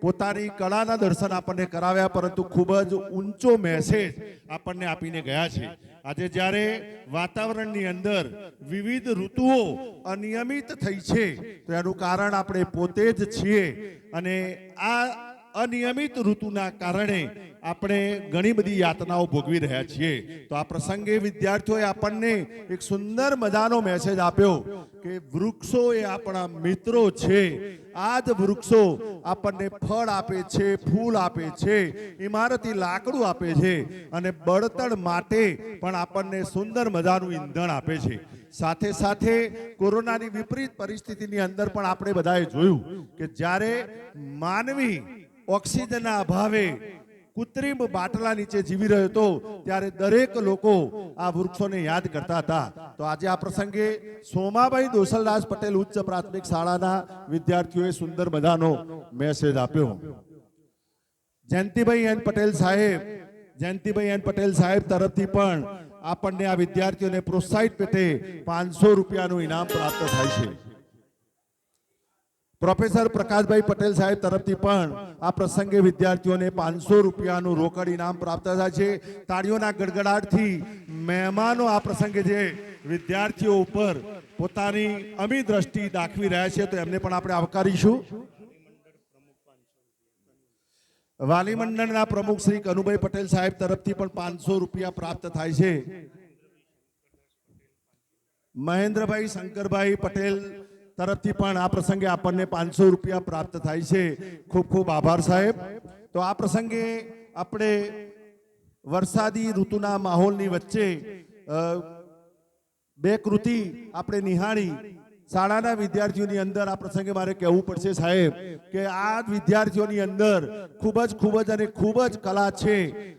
પોતાની કળાના દર્શન આપણને કરાવ્યા, પરંતુ ખૂબ જ ઊંચો મેસેજ આપણને આપીને ગયા છે. આજે જ્યારે વાતાવરણની અંદર વિવિધ ઋતુઓ અનિયમિત થઈ છે, તો એનું કારણ આપણે પોતે જ છીએ, અને આ અનિયમિત ઋતુના કારણે આપણે ઘણી બધી યાતનાઓ ભોગવી રહ્યા છીએ. તો આ પ્રસંગે વિદ્યાર્થીઓએ આપણને એક સુંદર મજાનો મેસેજ આપ્યો કે વૃક્ષો એ આપણા મિત્રો છે. આ જ વૃક્ષો આપણને ફળ આપે છે, ફૂલ આપે છે, ઇમારતી લાકડું આપે છે, અને બળતણ માટે પણ આપણને સુંદર મજાનું ઈંધણ આપે છે. સાથે સાથે કોરોનાની વિપરીત પરિસ્થિતિની અંદર પણ આપણે બધાએ જોયું કે જ્યારે માનવી ઓક્સિજનના અભાવે કૃત્રિમ બાટલા નીચે જીવી રહ્યો હતો, ત્યારે દરેક લોકો આ વૃક્ષોને યાદ કરતા હતા. તો આજે આ પ્રસંગે સોમાભાઈ ડોસલદાસ પટેલ ઉચ્ચ પ્રાથમિક શાળાના વિદ્યાર્થીઓએ સુંદર મજાનો મેસેજ આપ્યો. જયંતિભાઈ એન પટેલ સાહેબ તરફથી પણ આપણને આ વિદ્યાર્થીઓને પ્રોત્સાહિત પેટે 500 રૂપિયાનું ઇનામ પ્રાપ્ત થાય છે. પ્રોફેસર પ્રકાશભાઈ પટેલ સાહેબ તરફથી પણ આ પ્રસંગે વિદ્યાર્થીઓને 500 રૂપિયાનું રોકડ ઇનામ પ્રાપ્ત થાય છે. તાળીઓના ગડગડાટથી મહેમાનો આ પ્રસંગે જે વિદ્યાર્થીઓ ઉપર પોતાની અમી દ્રષ્ટિ દાખવી રહ્યા છે, તો એમને પણ આપણે આવકારીશું. વાલી મંડળના પ્રમુખ શ્રી કનુભાઈ પટેલ સાહેબ તરફથી પણ 500 રૂપિયા પ્રાપ્ત થાય છે. મહેન્દ્રભાઈ શંકરભાઈ પટેલ તરફથી પણ આ પ્રસંગે આપણને 500 રૂપિયા પ્રાપ્ત થાય છે. ખૂબ ખૂબ આભાર સાહેબ. તો આ પ્રસંગે આપણે વરસાદી ઋતુના માહોલની વચ્ચે બે કૃતિ આપણે નિહાળી શાળાના વિદ્યાર્થીઓની અંદર આ પ્રસંગે મારે કહેવું પડશે સાહેબ કે આ વિદ્યાર્થીઓની અંદર ખૂબ જ કલા છે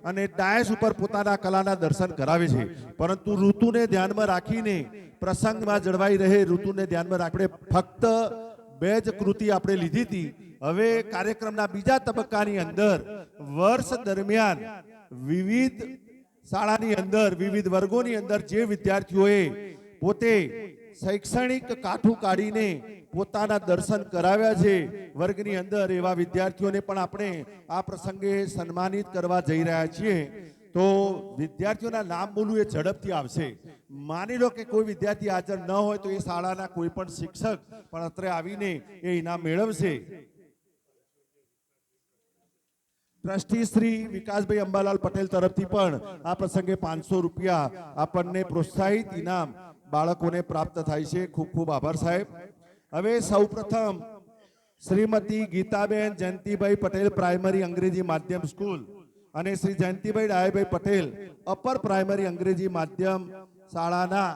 અને ડાયસ ઉપર પોતાના કલાના દર્શન કરાવે છે, પરંતુ ઋતુને ધ્યાનમાં રાખીને પ્રસંગમાં જળવાઈ રહે ઋતુને ધ્યાનમાં આપણે ફક્ત બે જ કૃતિ આપણે લીધી હતી. હવે કાર્યક્રમના બીજા તબક્કાની અંદર વર્ષ દરમિયાન વિવિધ શાળાની અંદર વિવિધ વર્ગોની અંદર જે વિદ્યાર્થીઓએ પોતે શૈક્ષણિક કાઠું કાઢીને પોતાના દર્શન કરાવ્યા છે વર્ગની અંદર, એવા વિદ્યાર્થીઓને પણ આપણે આ પ્રસંગે સન્માનિત કરવા જઈ રહ્યા છીએ. તો વિદ્યાર્થીઓના નામ બોલવું એ ઝડપથી આવશે. માની લો કે કોઈ વિદ્યાર્થી હાજર ન હોય તો એ શાળાના કોઈ પણ શિક્ષક પણ અત્રે આવીને એ ઇનામ મેળવશે. ટ્રસ્ટી શ્રી વિકાસભાઈ અંબાલાલ પટેલ તરફથી પણ આ પ્રસંગે 500 રૂપિયા આપણને પ્રોત્સાહિત ઇનામ બાળકોને પ્રાપ્ત થાય છે. ખૂબ ખૂબ આભાર સાહેબ. હવે સૌપ્રથમ શ્રીમતી ગીતાબેન જયંતિભાઈ પટેલ પ્રાઇમરી અંગ્રેજી માધ્યમ સ્કૂલ અને શ્રી જયંતિભાઈ ડાયાભાઈ પટેલ અપર પ્રાઇમરી અંગ્રેજી માધ્યમ શાળાના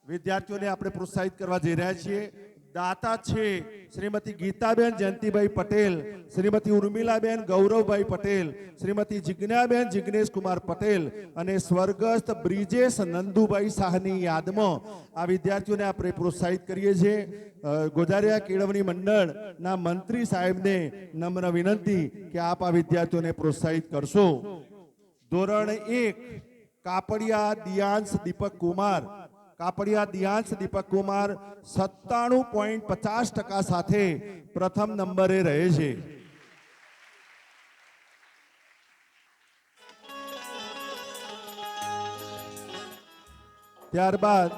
વિદ્યાર્થીઓને આપણે પ્રોત્સાહિત કરવા જઈ રહ્યા છીએ. દાતા છે શ્રીમતી ગીતાબેન જયંતિભાઈ પટેલ, શ્રીમતી ઉર્મિલાબેન ગૌરવભાઈ પટેલ, શ્રીમતી જિજ્ઞાબેન જિગ્નેશ કુમાર પટેલ અને સ્વર્ગસ્થ બ્રિજેશ નંદુભાઈ શાહની યાદમાં આ વિદ્યાર્થીઓને આપણે પ્રોત્સાહિત કરીએ છીએ. ગોજારિયા કેળવણી મંડળના મંત્રી સાહેબને નમ્ર વિનંતી કે આપ આ વિદ્યાર્થીઓને પ્રોત્સાહિત કરશો. ધોરણ 1 કાપડિયા દિયાંશ દીપક કુમાર, કાપડિયા દિયાંશ દીપક કુમાર 97.50% સાથે પ્રથમ નંબરે રહે છે. ત્યારબાદ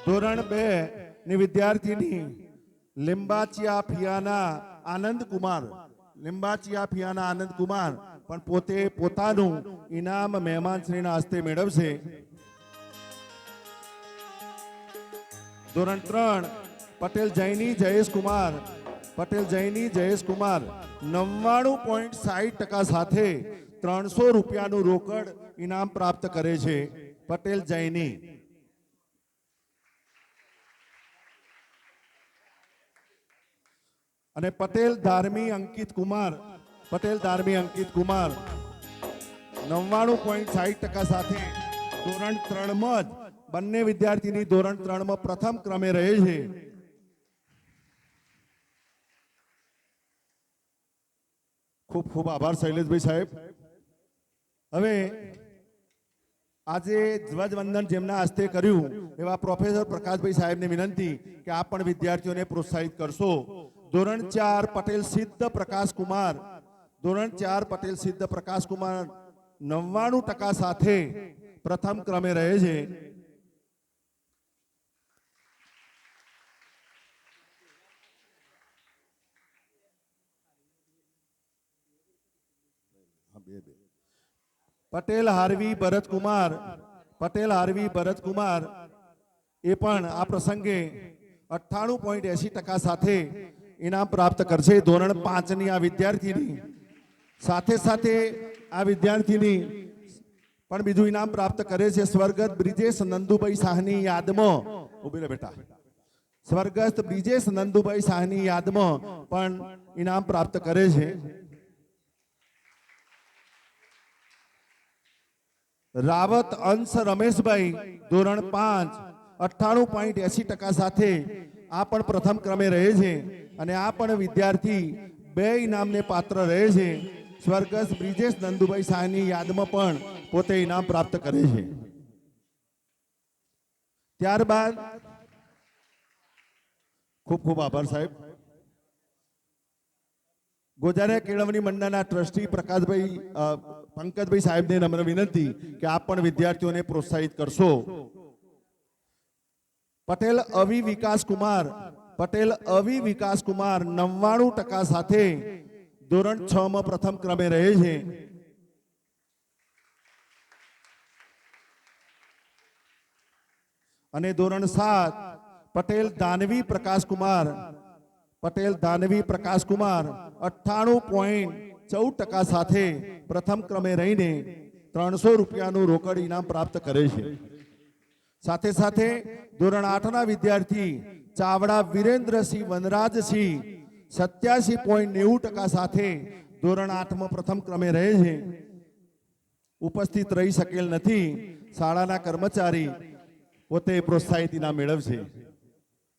ધોરણ 2 ની વિદ્યાર્થીની લિંબાચિયા ફિયાના આનંદ કુમાર, લિંબાચિયા ફિયાના આનંદ કુમાર પણ પોતે પોતાનું ઇનામ મહેમાનશ્રીના હસ્તે મેળવશે. ધોરણ 3 પટેલ જૈની જયેશ કુમાર, પટેલ જૈની જયેશ કુમાર 99.60% સાથે 300 રૂપિયાનું રોકડ ઇનામ પ્રાપ્ત કરે છે. પટેલ જૈની. અને પટેલ ધાર્મી અંકિત કુમાર, પટેલ ધાર્મી અંકિત કુમાર 99.60% સાથે ધોરણ 3 માં જ બંને વિદ્યાર્થીની ધોરણ 3 માં પ્રથમ ક્રમે રહે છે. ખૂબ ખૂબ આભાર શૈલેષભાઈ સાહેબ. હવે આજે ધ્વજવંદન જેમના હસ્તે કર્યું એવા પ્રોફેસર પ્રકાશભાઈ સાહેબને વિનંતી કે આપ પણ વિદ્યાર્થીઓને પ્રોત્સાહિત કરશો. ધોરણ 4 પટેલ સિદ્ધ પ્રકાશ કુમાર, ધોરણ 4 પટેલ સિદ્ધ પ્રકાશ કુમાર 99% સાથે પ્રથમ ક્રમે રહે છે. પટેલ હાર્વી ભરતકુમાર, પટેલ હાર્વી ભરતકુમાર એ પણ આ પ્રસંગે 98.80% સાથે ઇનામ પ્રાપ્ત કરશે. ધોરણ 5 ની આ વિદ્યાર્થીની સાથે સાથે આ વિદ્યાર્થીની પણ બીજું ઇનામ પ્રાપ્ત કરે છે. સ્વર્ગસ્થ બ્રિજેશ નંદુભાઈ શાહની યાદમાં, ઉભી રહે બેટા, સ્વર્ગસ્થ બ્રિજેશ નંદુભાઈ શાહની યાદમાં પણ ઇનામ પ્રાપ્ત કરે છે. રાવત અંશ રમેશભાઈ ધોરણ 5 98.80% સાથે આ પણ પ્રથમ ક્રમે રહે છે અને આ પણ વિદ્યાર્થી 2 ઇનામને પાત્ર રહે છે. સ્વર્ગસ્થ બ્રિજેશ નંદુભાઈ શાહની યાદમાં પણ પોતે ઇનામ પ્રાપ્ત કરે છે. ત્યારબાદ ખૂબ ખૂબ આભાર સાહેબ. ગોજારિયા કેળવણી મંડળના ટ્રસ્ટી પ્રકાશભાઈ પંકજભાઈ સાહેબને નમ્ર વિનંતી કે આપ પણ વિદ્યાર્થીઓને પ્રોત્સાહિત કરશો. પટેલ અવિ વિકાસ કુમાર, પટેલ અવિ વિકાસ કુમાર 99% સાથે ધોરણ 6 માં પ્રથમ ક્રમે રહે છે. અને ધોરણ 7 પટેલ દાનવી પ્રકાશ કુમાર, પટેલ દાનવી પ્રકાશ કુમાર 98.56% 14% સાથે પ્રથમ ક્રમે રહીને 300 રૂપિયાનું રોકડ ઇનામ પ્રાપ્ત કરે છે. સાથે સાથે ધોરણ 8ના વિદ્યાર્થી ચાવડા વિરેન્દ્રસિંહ વનરાજસિંહ 87.90% સાથે ધોરણ 8માં પ્રથમ ક્રમે રહે છે. ઉપસ્થિત રહી શકેલ નથી. શાળાના કર્મચારી પોતે પ્રોત્સાહિત ઇનામ મેળવશે.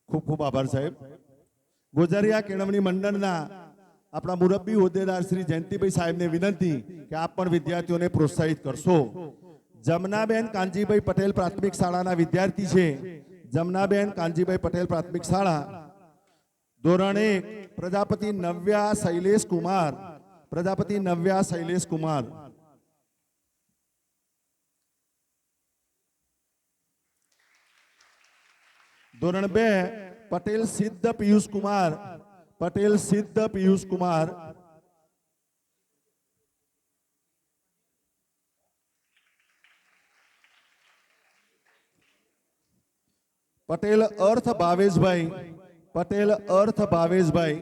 ખૂબ ખૂબ આભાર સાહેબ. ગોઝારિયા કેળવણી મંડળના આપણા મુરબ્બી હોદ્દેદાર શ્રી જયંતિભાઈ સાહેબને વિનંતી કે આપ પણ વિદ્યાર્થીઓને પ્રોત્સાહિત કરશો. જમનાબેન કાનજીભાઈ પટેલ પ્રાથમિક શાળાના વિદ્યાર્થી છે. જમનાબેન કાનજીભાઈ પટેલ પ્રાથમિક શાળા ધોરણ 1 પ્રજાપતિ નવ્યા શૈલેષ કુમાર. પ્રજાપતિ નવ્યા શૈલેષ કુમાર. ધોરણ 2 પટેલ સિદ્ધ પિયુષ કુમાર. પટેલ સિદ્ધ પિયુષ કુમાર. પટેલ અર્થ ભાવેશભાઈ. પટેલ અર્થ ભાવેશભાઈ.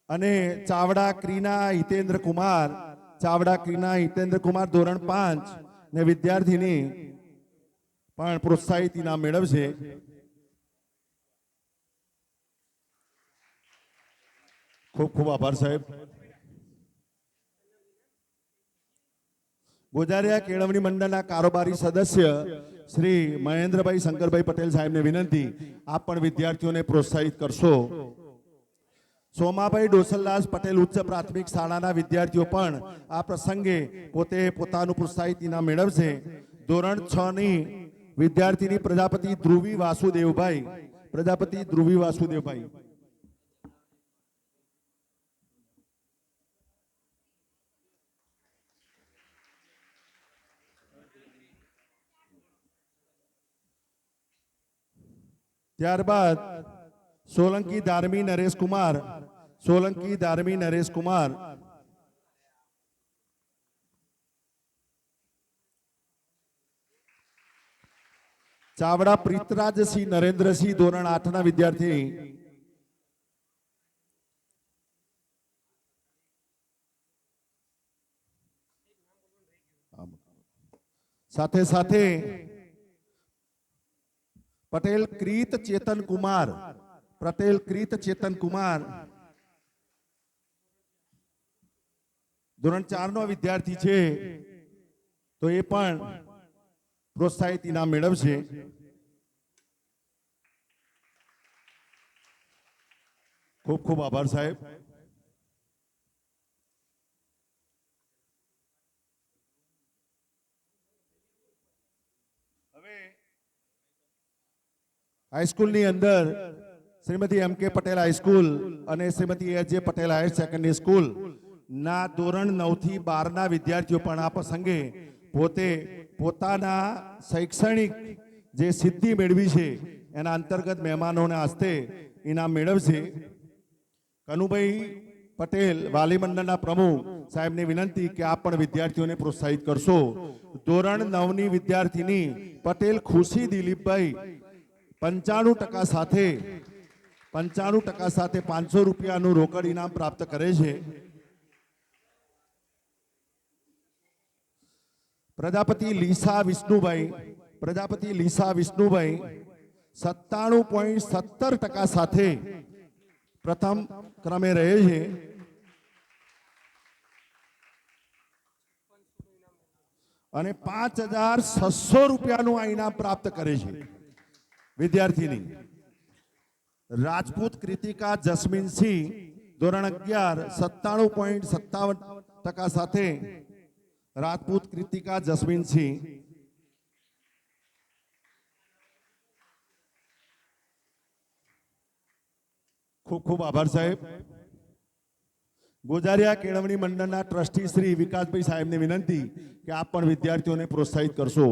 અને ચાવડા ક્રીના હિતેન્દ્ર કુમાર. ચાવડા ક્રીના હિતેન્દ્ર કુમાર ધોરણ 5 ને વિદ્યાર્થીની પણ પ્રોત્સાહિત ઇનામ મેળવશે. ખૂબ ખૂબ આભાર સાહેબ. ગોઝારિયા કેળવણી મંડળના કારોબારી સદસ્ય શ્રી મહેન્દ્રભાઈ શંકરભાઈ પટેલ સાહેબને વિનંતી આપ પણ વિદ્યાર્થીઓને પ્રોત્સાહિત કરશો. સોમાભાઈ ડોસલદાસ પટેલ ઉચ્ચ પ્રાથમિક શાળાના વિદ્યાર્થીઓ પણ આ પ્રસંગે પોતે પોતાનું પ્રોત્સાહિત ઇનામ મેળવશે. ધોરણ 6ની વિદ્યાર્થીની પ્રજાપતિ ધ્રુવી વાસુદેવભાઈ. પ્રજાપતિ ધ્રુવી વાસુદેવભાઈ. ત્યારબાદ સોલંકી ધાર્મી નરેશ કુમાર. સોલંકી ધાર્મી નરેશ કુમાર. ચાવડા પ્રીતરાજસિંહ નરેન્દ્રસિંહ ધોરણ 8ના વિદ્યાર્થી. સાથે સાથે પટેલ ક્રીત ચેતન કુમાર. પટેલ ક્રીત ચેતન કુમાર ધોરણ 4નો વિદ્યાર્થી છે તો એ પણ પ્રોત્સાહિત ઇનામ મેળવશે. ખૂબ ખૂબ આભાર સાહેબ. હાઈસ્કૂલની અંદર શ્રીમતી એમ કે પટેલ હાઈસ્કૂલ અને શ્રીમતી એચ જે પટેલ હાયર સેકન્ડરી સ્કૂલ ના ધોરણ 9 થી 12ના વિદ્યાર્થીઓ પણ આ પ્રસંગે પોતે પોતાના શૈક્ષણિક જે સિદ્ધિ મેળવી છે એના અંતર્ગત મહેમાનોના હસ્તે ઇનામ મેળવશે. કનુભાઈ પટેલ વાલી મંડળના પ્રમુખ સાહેબને વિનંતી કે આપ પણ વિદ્યાર્થીઓને પ્રોત્સાહિત કરશો. ધોરણ 9ની વિદ્યાર્થીની પટેલ ખુશી દિલીપભાઈ 95% સાથે 500 રૂપિયાનું રોકડ ઇનામ પ્રાપ્ત કરે છે. પ્રજાપતિ લીસા વિષ્ણુભાઈ. પ્રજાપતિ લીસા વિષ્ણુભાઈ 97.17% સાથે પ્રથમ ક્રમે રહે છે. અને 5600 રૂપિયાનું આ ઇનામ પ્રાપ્ત કરે છે વિદ્યાર્થીની. રાજપૂત કૃતિકા જસ્મીનસિંહ ધોરણ 11 97.57% સાથે રાજપૂત કૃતિકા જસ્મીનસિંહ. ખૂબ ખૂબ આભાર સાહેબ. ગોજારિયા કેળવણી મંડળના ટ્રસ્ટી શ્રી વિકાસભાઈ સાહેબને વિનંતી કે આપ પણ વિદ્યાર્થીઓને પ્રોત્સાહિત કરશો.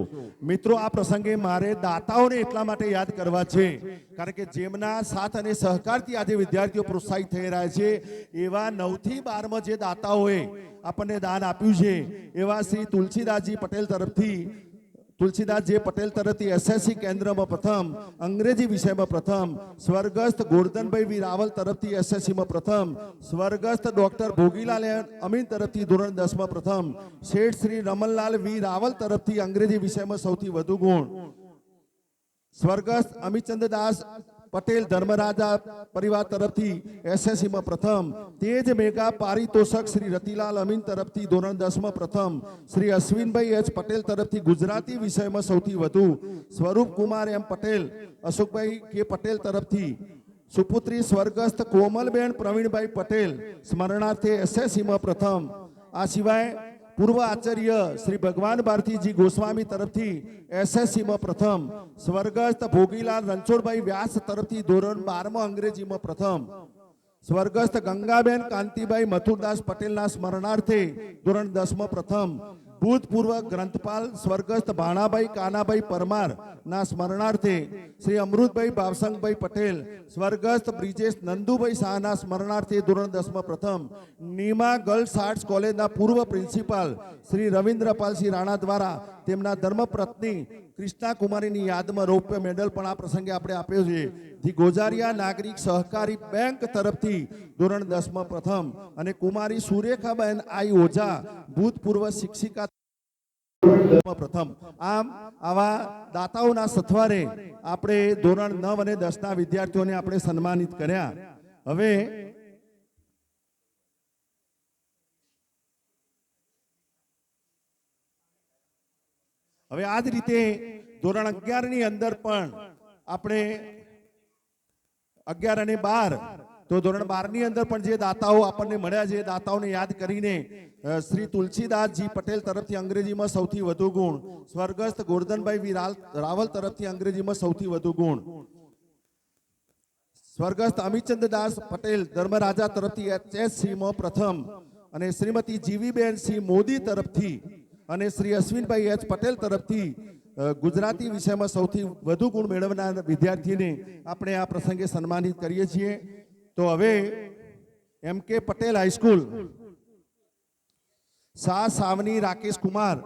મિત્રો, આ પ્રસંગે મારે દાતાઓને એટલા માટે યાદ કરવા છે કારણ કે જેમના સાથ અને સહકારથી આજે વિદ્યાર્થીઓ પ્રોત્સાહિત થઈ રહ્યા છે એવા 9 થી 12માં જે દાતાઓએ આપણને દાન આપ્યું છે એવા શ્રી તુલસીદાસજી પટેલ તરફથી એસએસસી કેન્દ્રમાં પ્રથમ, અંગ્રેજી વિષયમાં પ્રથમ, સ્વર્ગસ્થ ગોરધનભાઈ વી રાવલ તરફથી એસએસસીમાં પ્રથમ, સ્વર્ગસ્થ ડોક્ટર ભોગીલાલ અમીન તરફથી ધોરણ 10માં પ્રથમ, શેઠ શ્રી રમનલાલ વી રાવલ તરફથી અંગ્રેજી વિષયમાં સૌથી વધુ ગુણ, સ્વર્ગસ્થ અમિતચંદ્ર દાસ પટેલ ધર્મરાજા પરિવાર તરફથી એસએસસીમાં પ્રથમ, તેજ મેગા પારિતોષક શ્રી રતિલાલ અમીન તરફથી ધોરણ 10માં પ્રથમ, શ્રી અશ્વિનભાઈ એચ પટેલ તરફથી ગુજરાતી વિષયમાં સૌથી વધુ, સ્વરૂપ કુમાર એમ પટેલ, અશોકભાઈ કે પટેલ તરફથી, સુપુત્રી સ્વર્ગસ્થ કોમલબેન પ્રવીણભાઈ પટેલ સ્મરણાર્થે એસએસસીમાં પ્રથમ. આ સિવાય પૂર્વ આચાર્ય શ્રી ભગવાન ભારતીજી ગોસ્વામી તરફથી એસએસસીમાં પ્રથમ, સ્વર્ગસ્થ ભોગીલાલ રણછોડભાઈ વ્યાસ તરફથી ધોરણ 12માં અંગ્રેજીમાં પ્રથમ, સ્વર્ગસ્થ ગંગાબેન કાંતિભાઈ મથુરદાસ પટેલના સ્મરણાર્થે ધોરણ 10માં પ્રથમ, ભૂતપૂર્વ ગ્રંથપાલ સ્વર્ગસ્થ ભાણાભાઈ કાનાભાઈ પરમાર ના સ્મરણાર્થે શ્રી અમૃતભાઈ ભાવસંગભાઈ પટેલ, સ્વર્ગસ્થ બ્રિજેશ નંદુભાઈ શાહના સ્મરણાર્થે ધોરણ 10માં પ્રથમ, નીમા ગર્લ્સ આર્ટ્સ કોલેજના પૂર્વ પ્રિન્સિપાલ શ્રી રવિન્દ્રપાલસિંહ રાણા દ્વારા તેમના ધર્મપત્ની કૃષ્ણા કુમારીની યાદમાં રૌપ્ય મેડલ પણ આ પ્રસંગે આપણે આપ્યો છે. ધી ગોજારિયા નાગરિક સહકારી બેંક તરફથી ધોરણ 10માં પ્રથમ અને કુમારી સુરેખાબેન આઈ ઓઝા ભૂતપૂર્વ શિક્ષિકા પ્રથમ. આમ આવા દાતાઓના સથવારે આપણે ધોરણ 9 અને 10ના વિદ્યાર્થીઓને આપણે સન્માનિત કર્યા. હવે આ જ રીતે ધોરણ 11 ની અંદર પણ આપણે 11 અને 12 તો ધોરણ 12 ની અંદર પણ જે દાતાઓ આપણને મળ્યા છે દાતાઓને યાદ કરીને શ્રી તુલસીદાસજી પટેલ તરફથી અંગ્રેજીમાં સૌથી વધુ ગુણ, સ્વર્ગસ્થ ગોરધનભાઈ વી રાવલ તરફથી અંગ્રેજીમાં સૌથી વધુ ગુણ, સ્વર્ગસ્થ અમિતચંદ્ર દાસ પટેલ ધર્મરાજા તરફથી એચએસસીમાં પ્રથમ અને શ્રીમતી જીવીબેન સિંહ મોદી તરફથી અને શ્રી અશ્વિનભાઈ એચ પટેલ તરફથી ગુજરાતી વિષયમાં સૌથી વધુ ગુણ મેળવનાર વિદ્યાર્થીને આપણે આ પ્રસંગે સન્માનિત કરીએ છીએ. તો હવે MK પટેલ હાઈસ્કૂલ શાહ સાવની રાકેશ કુમાર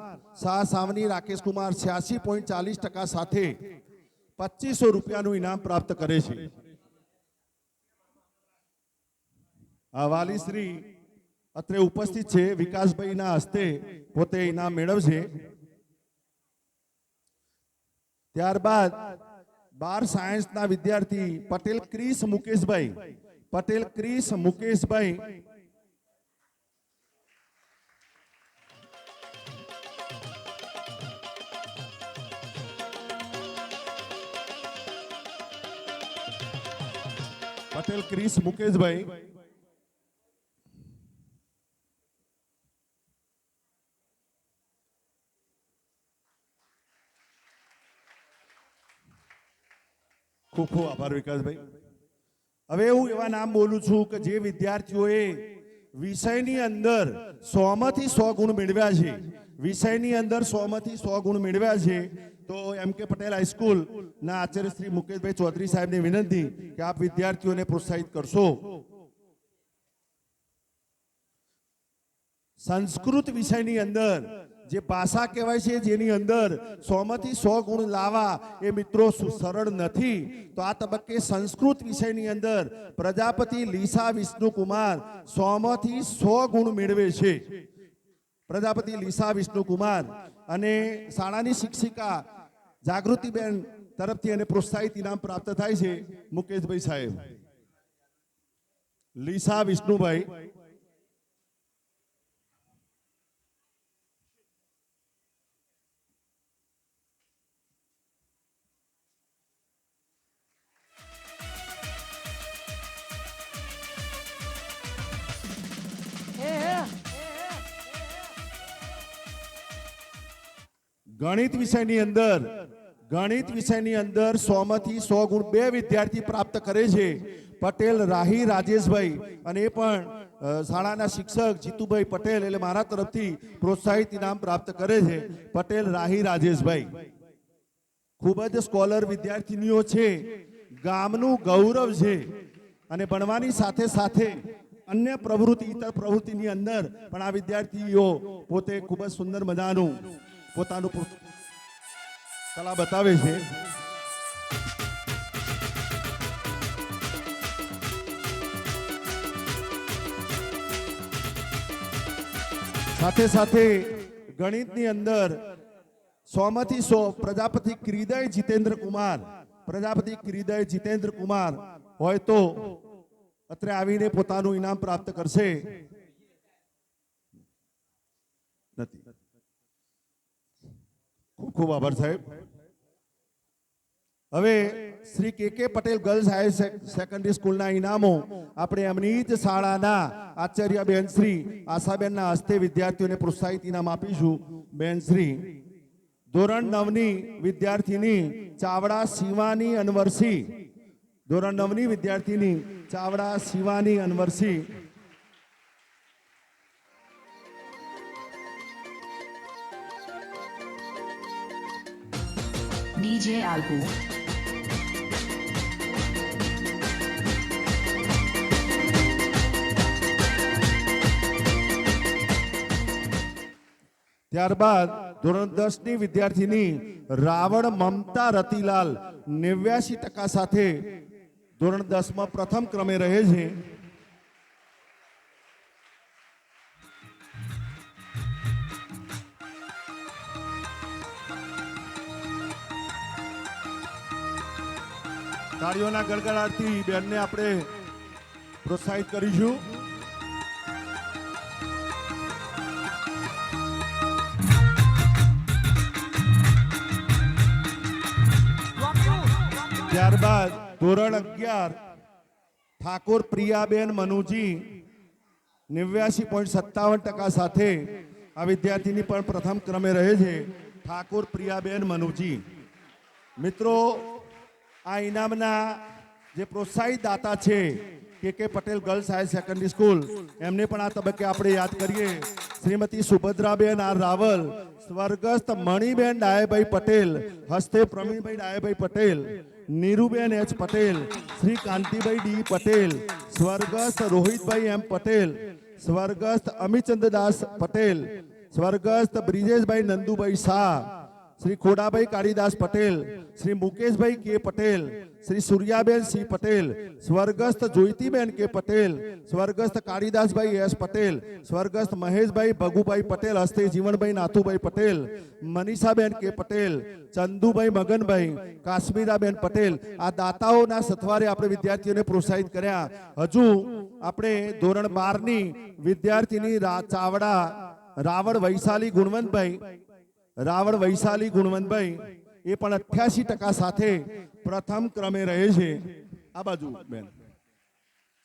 86.40% સાથે 2500 રૂપિયાનું ઇનામ પ્રાપ્ત કરે છે. આ વાલીશ્રી અત્રે ઉપસ્થિત છે, વિકાસભાઈના હસ્તે પોતે ઇનામ મેળવશે. ત્યારબાદ 12 સાયન્સના વિદ્યાર્થી પટેલ ક્રિસ મુકેશભાઈ પટેલ ક્રિસ મુકેશભાઈ ખૂબ ખૂબ આભાર વિકાસભાઈ. હવે હું એવા નામ બોલું છું કે જે વિદ્યાર્થીઓએ વિષયની અંદર 100 માંથી 100 ગુણ મેળવ્યા છે, વિષયની અંદર 100 માંથી 100 ગુણ મેળવ્યા છે. તો MK પટેલ હાઈસ્કૂલ ના આચાર્ય શ્રી મુકેશભાઈ ચૌધરી સાહેબને વિનંતી કે આપ વિદ્યાર્થીઓને પ્રોત્સાહિત કરશો. સંસ્કૃત વિષયની અંદર જે ભાષા કહેવાય છે જેની અંદર 100 માંથી 100 ગુણ લાવવા એ મિત્રો સરળ નથી. તો આ તબક્કે સંસ્કૃત વિષયની અંદર પ્રજાપતિ લીસા વિષ્ણુકુમાર 100 માંથી 100 ગુણ મેળવે છે. પ્રજાપતિ લીસા વિષ્ણુકુમાર અને શાળાની શિક્ષિકા જાગૃતિબેન તરફથી એને પ્રોત્સાહિત ઇનામ પ્રાપ્ત થાય છે. મુકેશભાઈ સાહેબ, લીસા વિષ્ણુભાઈ ગણિત વિષયની અંદર 100 માંથી 100 ગુણ બે વિદ્યાર્થી પ્રાપ્ત કરે છે. પટેલ રાહી રાજેશભાઈ અને એ પણ શાળાના શિક્ષક જીતુભાઈ પટેલ એટલે મારા તરફથી પ્રોત્સાહિત ઇનામ પ્રાપ્ત કરે છે પટેલ રાહી રાજેશભાઈ. ખૂબ જ સ્કોલર વિદ્યાર્થીનીઓ છે, ગામનું ગૌરવ છે અને ભણવાની સાથે સાથે અન્ય પ્રવૃત્તિ ઇતર પ્રવૃત્તિની અંદર પણ આ વિદ્યાર્થીઓ પોતે ખૂબ જ સુંદર મજાનું પોતાનું કલા બતાવે છે. સાથે સાથે ગણિતની અંદર 100 માંથી 100 પ્રજાપતિ ક્રિદય જીતેન્દ્ર કુમાર, પ્રજાપતિ ક્રિદય જીતેન્દ્ર કુમાર હોય તો અત્રે આવીને પોતાનું ઇનામ પ્રાપ્ત કરશે. નથી. ખૂબ ખૂબ આભાર સાહેબ. હવે શ્રી કે પટેલ ગર્લ્સ હાયર સેકન્ડરી સ્કૂલના ઇનામો આપણે એમની જ શાળાના આચાર્યબેન શ્રી આશાબેનના હસ્તે વિદ્યાર્થીઓને પ્રોત્સાહિત ઇનામ આપીશું. બેન શ્રી ધોરણ 9 ની વિદ્યાર્થીની ચાવડા શિવાની અનવરસી, ધોરણ 9 ની વિદ્યાર્થીની ચાવડા શિવાની અનવરસી. DJ Albu. ત્યારબાદ ધોરણ 10 ની વિદ્યાર્થીની રાવણ મમતા રતિલાલ 89% સાથે ધોરણ 10 માં પ્રથમ ક્રમે રહે છે. તાળીઓના ગડગડાટથી બેનને આપણે પ્રોત્સાહિત કરીશું. ત્યારબાદ ધોરણ 11 ઠાકોર પ્રિયાબેન મનુજી 89.57% સાથે આ વિદ્યાર્થીની પણ પ્રથમ ક્રમે રહે છે. ઠાકોર પ્રિયાબેન મનુજી. મિત્રો, આ ઇનામના જે પ્રોત્સાહિત દાતા છે કે Patel girls higher secondary school, એમને પણ આ તબક્કે આપણે યાદ કરીએ. શ્રીમતી સુભદ્રાબેન આર રાવલ, સ્વર્ગસ્થ મણિબેન ડાયાભાઈ પટેલ, હસ્તે પ્રવીણભાઈ ડાયાભાઈ પટેલ, નીરુબેન એચ પટેલ, શ્રી કાંતિભાઈ ડી પટેલ, સ્વર્ગસ્થ રોહિતભાઈ એમ પટેલ, સ્વર્ગસ્થ અમિતચંદ્રદાસ પટેલ, સ્વર્ગસ્થ બ્રિજેશભાઈ નંદુભાઈ શાહ, શ્રી ખોડાભાઈ કાળીદાસ પટેલ, શ્રી મુકેશભાઈ કે પટેલ, શ્રી સૂર્યાબેન સી પટેલ, સ્વર્ગસ્થ જોઈતીબેન કે પટેલ, સ્વર્ગસ્થ કાળીદાસભાઈ એસ પટેલ, સ્વર્ગસ્થ મહેશભાઈ ભગુભાઈ પટેલ, હસ્તે જીવનભાઈ નાથુભાઈ પટેલ, મનીષાબેન કે પટેલ, ચંદુભાઈ મગનભાઈ, કાશ્મીરાબેન પટેલ. આ દાતાઓના સથવારે આપણે વિદ્યાર્થીઓને પ્રોત્સાહિત કર્યા. હજુ આપણે ધોરણ 12 ની વિદ્યાર્થીની ચાવડા રાવણ વૈશાલી ગુણવંતભાઈ એ પણ 88% સાથે પ્રથમ ક્રમે રહે છે. આ બાજુ બેન.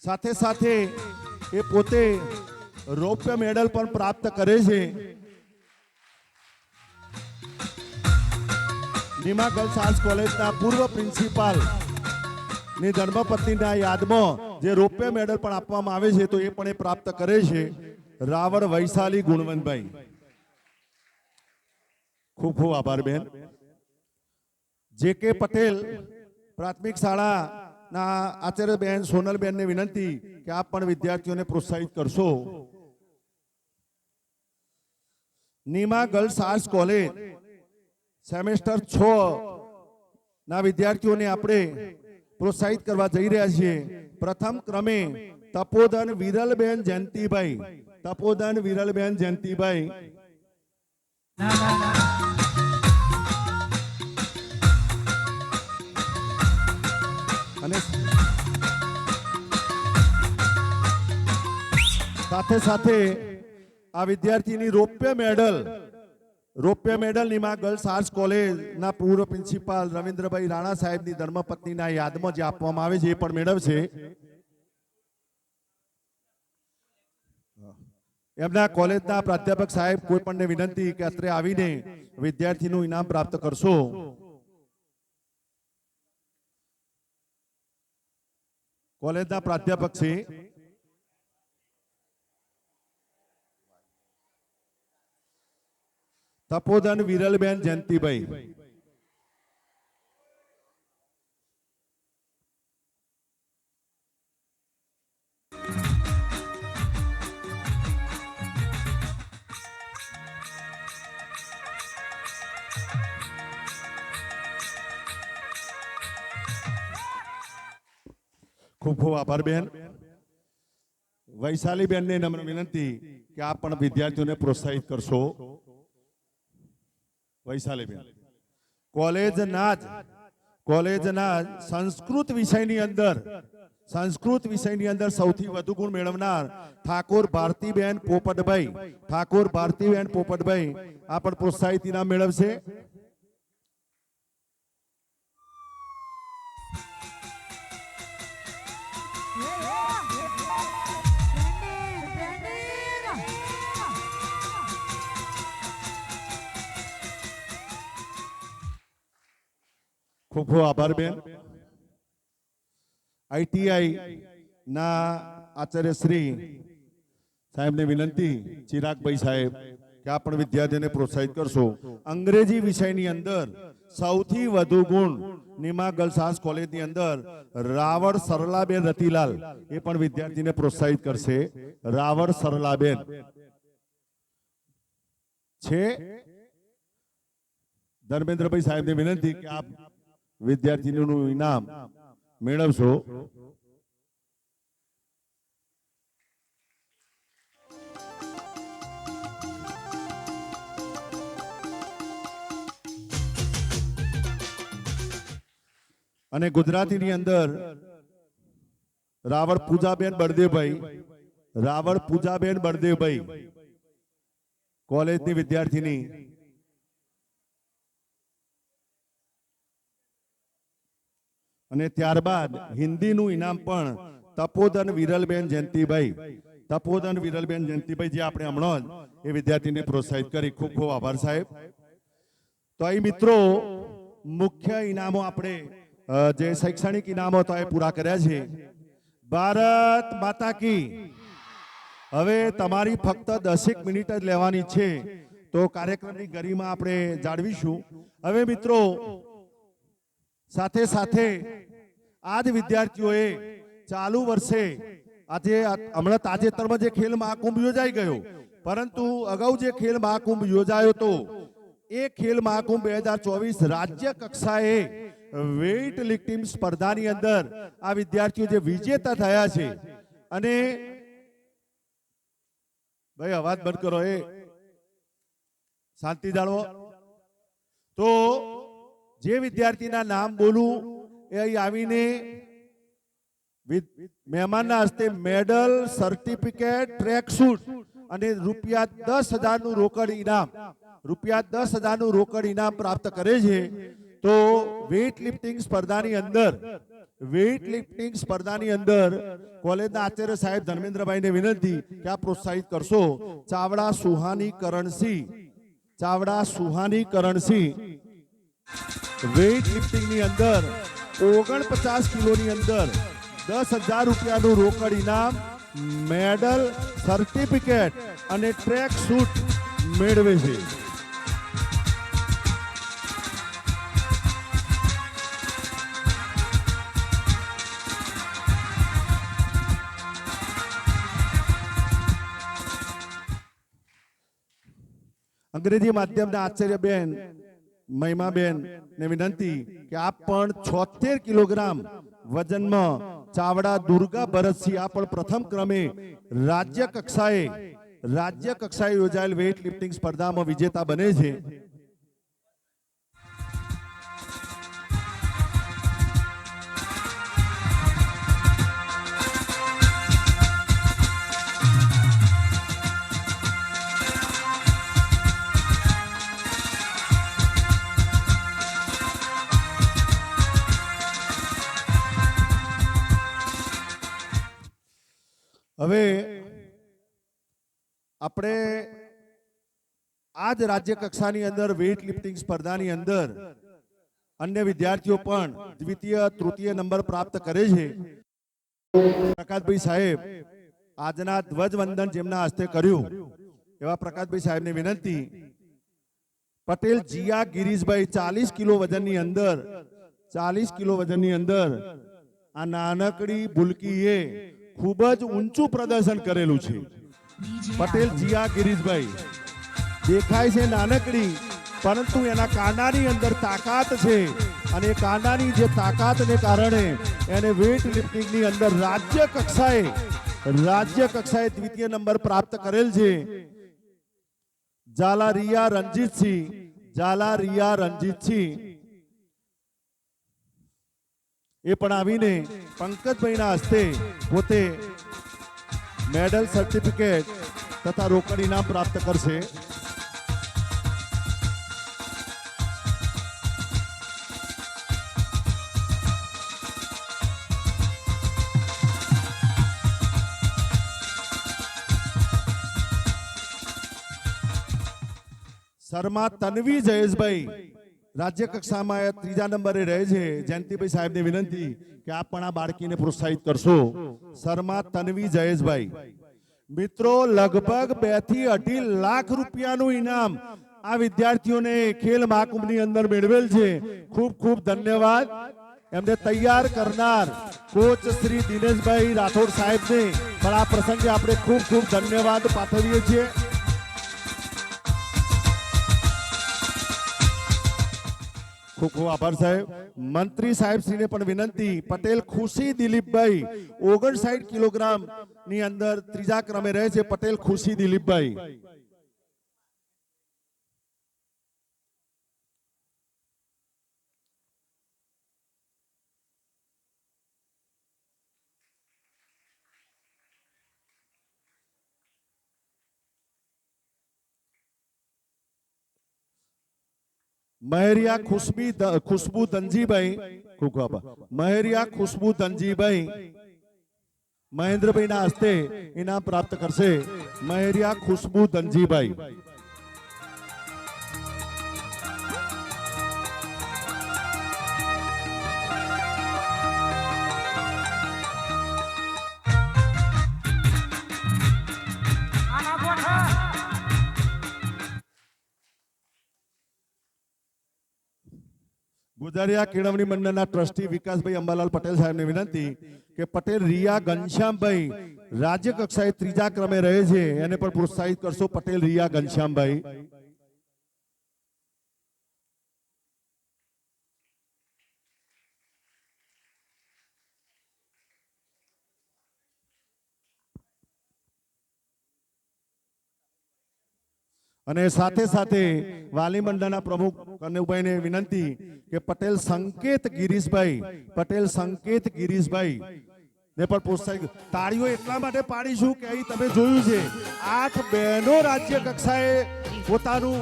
સાથે સાથે એ પોતે રૌપ્ય મેડલ પણ પ્રાપ્ત કરે છે. નીમા ગર્લ્સ આર્ટ્સ કોલેજના પૂર્વ પ્રિન્સિપાલ ની ધર્મપત્નીના યાદમાં જે રૌપ્ય મેડલ પણ આપવામાં આવે છે તો એ પણ એ પ્રાપ્ત કરે છે. રાવણ વૈશાલી ગુણવંતભાઈ. ખૂબ ખૂબ આભાર બેન. જે કે પટેલ પ્રાથમિક શાળાના આચાર્ય બેન સોનલબેનને વિનંતી કે આપ પણ વિદ્યાર્થીઓને પ્રોત્સાહિત કરશો. Nima girls arts college semester 6 ના વિદ્યાર્થીઓને આપણે પ્રોત્સાહિત કરવા જઈ રહ્યા છીએ. પ્રથમ ક્રમે તપોધન વિરલબેન જયંતિભાઈ, તપોધન વિરલબેન જયંતિભાઈ. અને સાથે સાથે આ વિદ્યાર્થીની રૌપ્ય મેડલ નીમા ગર્લ્સ આર્ટ્સ કોલેજના પૂર્વ પ્રિન્સિપાલ રવિન્દ્રભાઈ રાણા સાહેબની ધર્મપત્નીના યાદમાં જે આપવામાં આવે છે એ પણ મેળવશે. એમના કોલેજના પ્રાધ્યાપક સાહેબ કોઈ પણને વિનંતી કે અત્રે આવીને વિદ્યાર્થીનું ઇનામ પ્રાપ્ત કરશો. કોલેજના પ્રાધ્યાપક છે તપોધન વિરલબેન જયંતિભાઈ. ખૂબ ખૂબ આભાર બેન. વૈશાલી બેનને નમ્ર વિનંતી કે આપ પણ વિદ્યાર્થીઓને પ્રોત્સાહિત કરશો. વૈશાલી બેન કોલેજના સંસ્કૃત વિષયની અંદર સૌથી વધુ ગુણ મેળવનાર ઠાકોર ભારતીબેન પોપટભાઈ આ પણ પ્રોત્સાહિત ઇનામ મેળવશે. ખૂબ ખૂબ આભાર બેન. ITI ના આચાર્ય શ્રી સાહેબને વિનંતી, ચિરાગભાઈ સાહેબ, કે આપ પણ વિદ્યાર્થીઓને પ્રોત્સાહિત કરશો. અંગ્રેજી વિષયની અંદર સૌથી વધુ ગુણ નિમા ગર્લ્સ હાઈ કોલેજની અંદર રાવળ સરલાબેન રતિલાલ એ પણ વિદ્યાર્થીને પ્રોત્સાહિત કરશે. રાવળ સરલાબેન છે. ધર્મેન્દ્રભાઈ સાહેબને વિનંતી કે આપ વિદ્યાર્થીનું ઇનામ મેળવશો. અને ગુજરાતીની અંદર રાવળ પૂજાબેન બળદેવભાઈ કોલેજની વિદ્યાર્થીની. અને ત્યારબાદ હિન્દીનું ઇનામ પણ તપોધન વિરલબેન જયંતિભાઈ જે આપણે હમણાં જ એ વિદ્યાર્થીને પ્રોત્સાહિત કરી. ખૂબ ખૂબ આભાર સાહેબ. તો અહીં મિત્રો મુખ્ય ઇનામો આપણે જે શૈક્ષણિક ઇનામો હતા એ પૂરા કર્યા છે. ભારત માતા કી. હવે તમારી ફક્ત 10 મિનિટ જ લેવાની છે, તો કાર્યક્રમની ગરિમા આપણે જાળવીશું. હવે મિત્રો સાથે સાથે આજ વિદ્યાર્થીઓએ ચાલુ વર્ષે હમણાં તાજેતરમાં જે ખેલ મહાકુંભ યોજાઈ ગયો, પરંતુ અગાઉ જે ખેલ મહાકુંભ યોજાયો હતો એ ખેલ મહાકુંભ 2024 રાજ્ય કક્ષાએ વેઇટ લિફ્ટિંગ સ્પર્ધાની અંદર આ વિદ્યાર્થીઓ જે વિજેતા થયા છે. અને ભાઈ અવાજ બંધ કરો, એ શાંતિ જાળવો. તો જે વિદ્યાર્થીના નામ બોલું એ અહીં આવીને મહેમાનના હસ્તે મેડલ, સર્ટિફિકેટ, ટ્રેક સૂટ અને ₹10,000નું રોકડ ઇનામ પ્રાપ્ત કરે છે. તો વેઇટ લિફ્ટિંગ સ્પર્ધાની અંદર કોલેજના આચાર્ય સાહેબ ધર્મેન્દ્રભાઈને વિનંતી કે આપ પ્રોત્સાહિત કરશો. ચાવડા સુહાની કરણસિંહ વેઇટ લિફ્ટિંગની અંદર 49 કિલોની અંદર ₹10,000નું રોકડ ઇનામ, મેડલ, સર્ટિફિકેટ અને ટ્રેક સૂટ મેળવે છે. અંગ્રેજી માધ્યમના આચાર્યબેન મહિમાબેન ને વિનંતી કે આપ પણ 76 કિલોગ્રામ વજનમાં ચાવડા દુર્ગા ભરતસિંહ આ પણ પ્રથમ ક્રમે રાજ્ય કક્ષાએ યોજાયેલ વેઇટ લિફ્ટિંગ સ્પર્ધામાં વિજેતા બને છે. હવે આપણે આજ રાજ્ય કક્ષાની અંદર વેઇટ લિફ્ટિંગ સ્પર્ધાની અંદર અન્ય વિદ્યાર્થીઓ પણ દ્વિતીય, તૃતીય નંબર પ્રાપ્ત કરે છે. પ્રકાશભાઈ સાહેબ આજના ધ્વજવંદન જેમના હસ્તે કર્યું એવા પ્રકાશભાઈ સાહેબને વિનંતી પટેલ જીયા ગિરીશભાઈ 40 કિલો વજનની અંદર 40 કિલો વજનની અંદર આ નાનકડી ભૂલકીએ ખૂબ જ ઊંચું પ્રદર્શન કરેલું છે. પટેલ જીયા ગિરીશભાઈ દેખાય છે નાનકડી, પરંતુ એના કાંડાની અંદર તાકાત છે અને એ કાંડાની જે તાકાતને કારણે એને વેઇટ લિફ્ટિંગની અંદર રાજ્ય કક્ષાએ દ્વિતીય નંબર પ્રાપ્ત કરેલ છે. ઝાલારિયા રણજીતસિંહ એ પણ આવીને પંકજભાઈના હસ્તે પોતે મેડલ સર્ટિફિકેટ તથા રોકડ ઇનામ પ્રાપ્ત કરશે. શર્મા તન્વી જયેશભાઈ રાજ્ય કક્ષામાં ત્રીજા નંબરે રહે છે. જયંતિભાઈ સાહેબને વિનંતી કે આપ પણ આ બાળકીને પ્રોત્સાહિત કરશો. શર્મા તન્વી જયેશભાઈ. મિત્રો, લગભગ 2 થી 2.5 લાખ રૂપિયાનું ઇનામ આ વિદ્યાર્થીઓને ખેલ મહાકુંભની અંદર મેળવેલ છે. ખૂબ ખૂબ ધન્યવાદ. એમને તૈયાર કરનાર કોચ શ્રી દિનેશભાઈ રાઠોડ સાહેબને પણ આ પ્રસંગે આપણે ખૂબ ખૂબ ધન્યવાદ પાઠવીએ છીએ. ખૂબ ખૂબ આભાર સાહેબ. મંત્રી સાહેબ શ્રીને પણ વિનંતી, પટેલ ખુશી દિલીપભાઈ 59 કિલોગ્રામ ની અંદર ત્રીજા ક્રમે રહે છે. પટેલ ખુશી દિલીપભાઈ. મહેરિયા ખુશ્બુ ધનજીભાઈ, ખૂબ ખૂબ આભાર. મહેરિયા ખુશ્બુ ધનજીભાઈ મહેન્દ્રભાઈના હસ્તે ઇનામ પ્રાપ્ત કરશે. મહેરિયા ખુશ્બુ ધનજીભાઈ. ગુજારિયા કેળવણી મંડળના ટ્રસ્ટી વિકાસભાઈ અંબાલાલ પટેલ સાહેબને વિનંતી કે પટેલ રિયા ઘનશ્યામભાઈ રાજ્ય કક્ષાએ ત્રીજા ક્રમે રહે છે, એને પણ પ્રોત્સાહિત કરશો. પટેલ રિયા ઘનશ્યામભાઈ. અને સાથે સાથે વાલી મંડળના પ્રમુખ કનુભાઈને વિનંતી કે પટેલ સંકેત ગિરીશભાઈ ને પણ પ્રોત્સાહિત. તાળીઓ એટલા માટે પાડીશું કે અહીં તમે જોયું છે 8 બહેનો રાજ્ય કક્ષાએ પોતાનું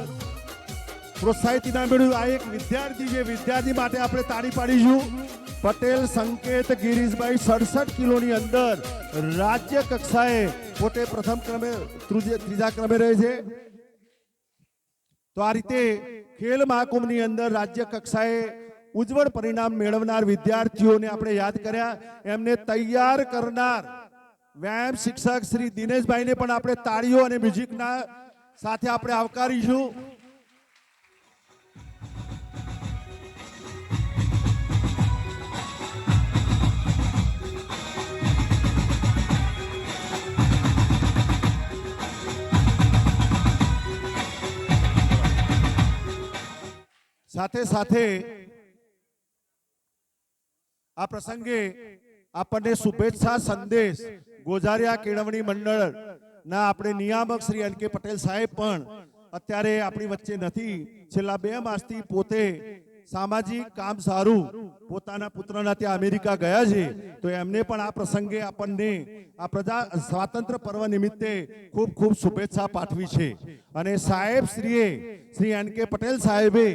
પ્રોત્સાહિત ઇનામ મેળવ્યું. આ એક વિદ્યાર્થી છે, વિદ્યાર્થી માટે આપણે તાળી પાડીશું. પટેલ સંકેત ગિરીશભાઈ 67 કિલોની અંદર રાજ્ય કક્ષાએ પોતે પ્રથમ ક્રમે ત્રીજા ક્રમે રહે છે. તો આ રીતે ખેલ મહાકુંભની અંદર રાજ્ય કક્ષાએ ઉજ્જવળ પરિણામ મેળવનાર વિદ્યાર્થીઓને આપણે યાદ કર્યા. એમને તૈયાર કરનાર વ્યાયામ શિક્ષક શ્રી દિનેશભાઈને પણ આપણે તાળીઓ અને મ્યુઝિકના સાથે આપણે આવકારીશું. સાથે સાથે આ પ્રસંગે આપણને શુભેચ્છા સંદેશ ગોઝારિયા કેળવણી મંડળના આપણે નિયામક શ્રી એન કે પટેલ સાહેબ પણ અત્યારે આપણી વચ્ચે નથી. છેલ્લા 2 માસથી પોતે સામાજિક કામ સારું પોતાના પુત્રના ત્યાં અમેરિકા ગયા છે. તો એમને પણ આ પ્રસંગે આપણને આ પ્રજા સ્વાતંત્ર્ય પર્વ નિમિત્તે ખૂબ ખૂબ શુભેચ્છા પાઠવી છે. અને સાહેબ શ્રી એન કે પટેલ સાહેબે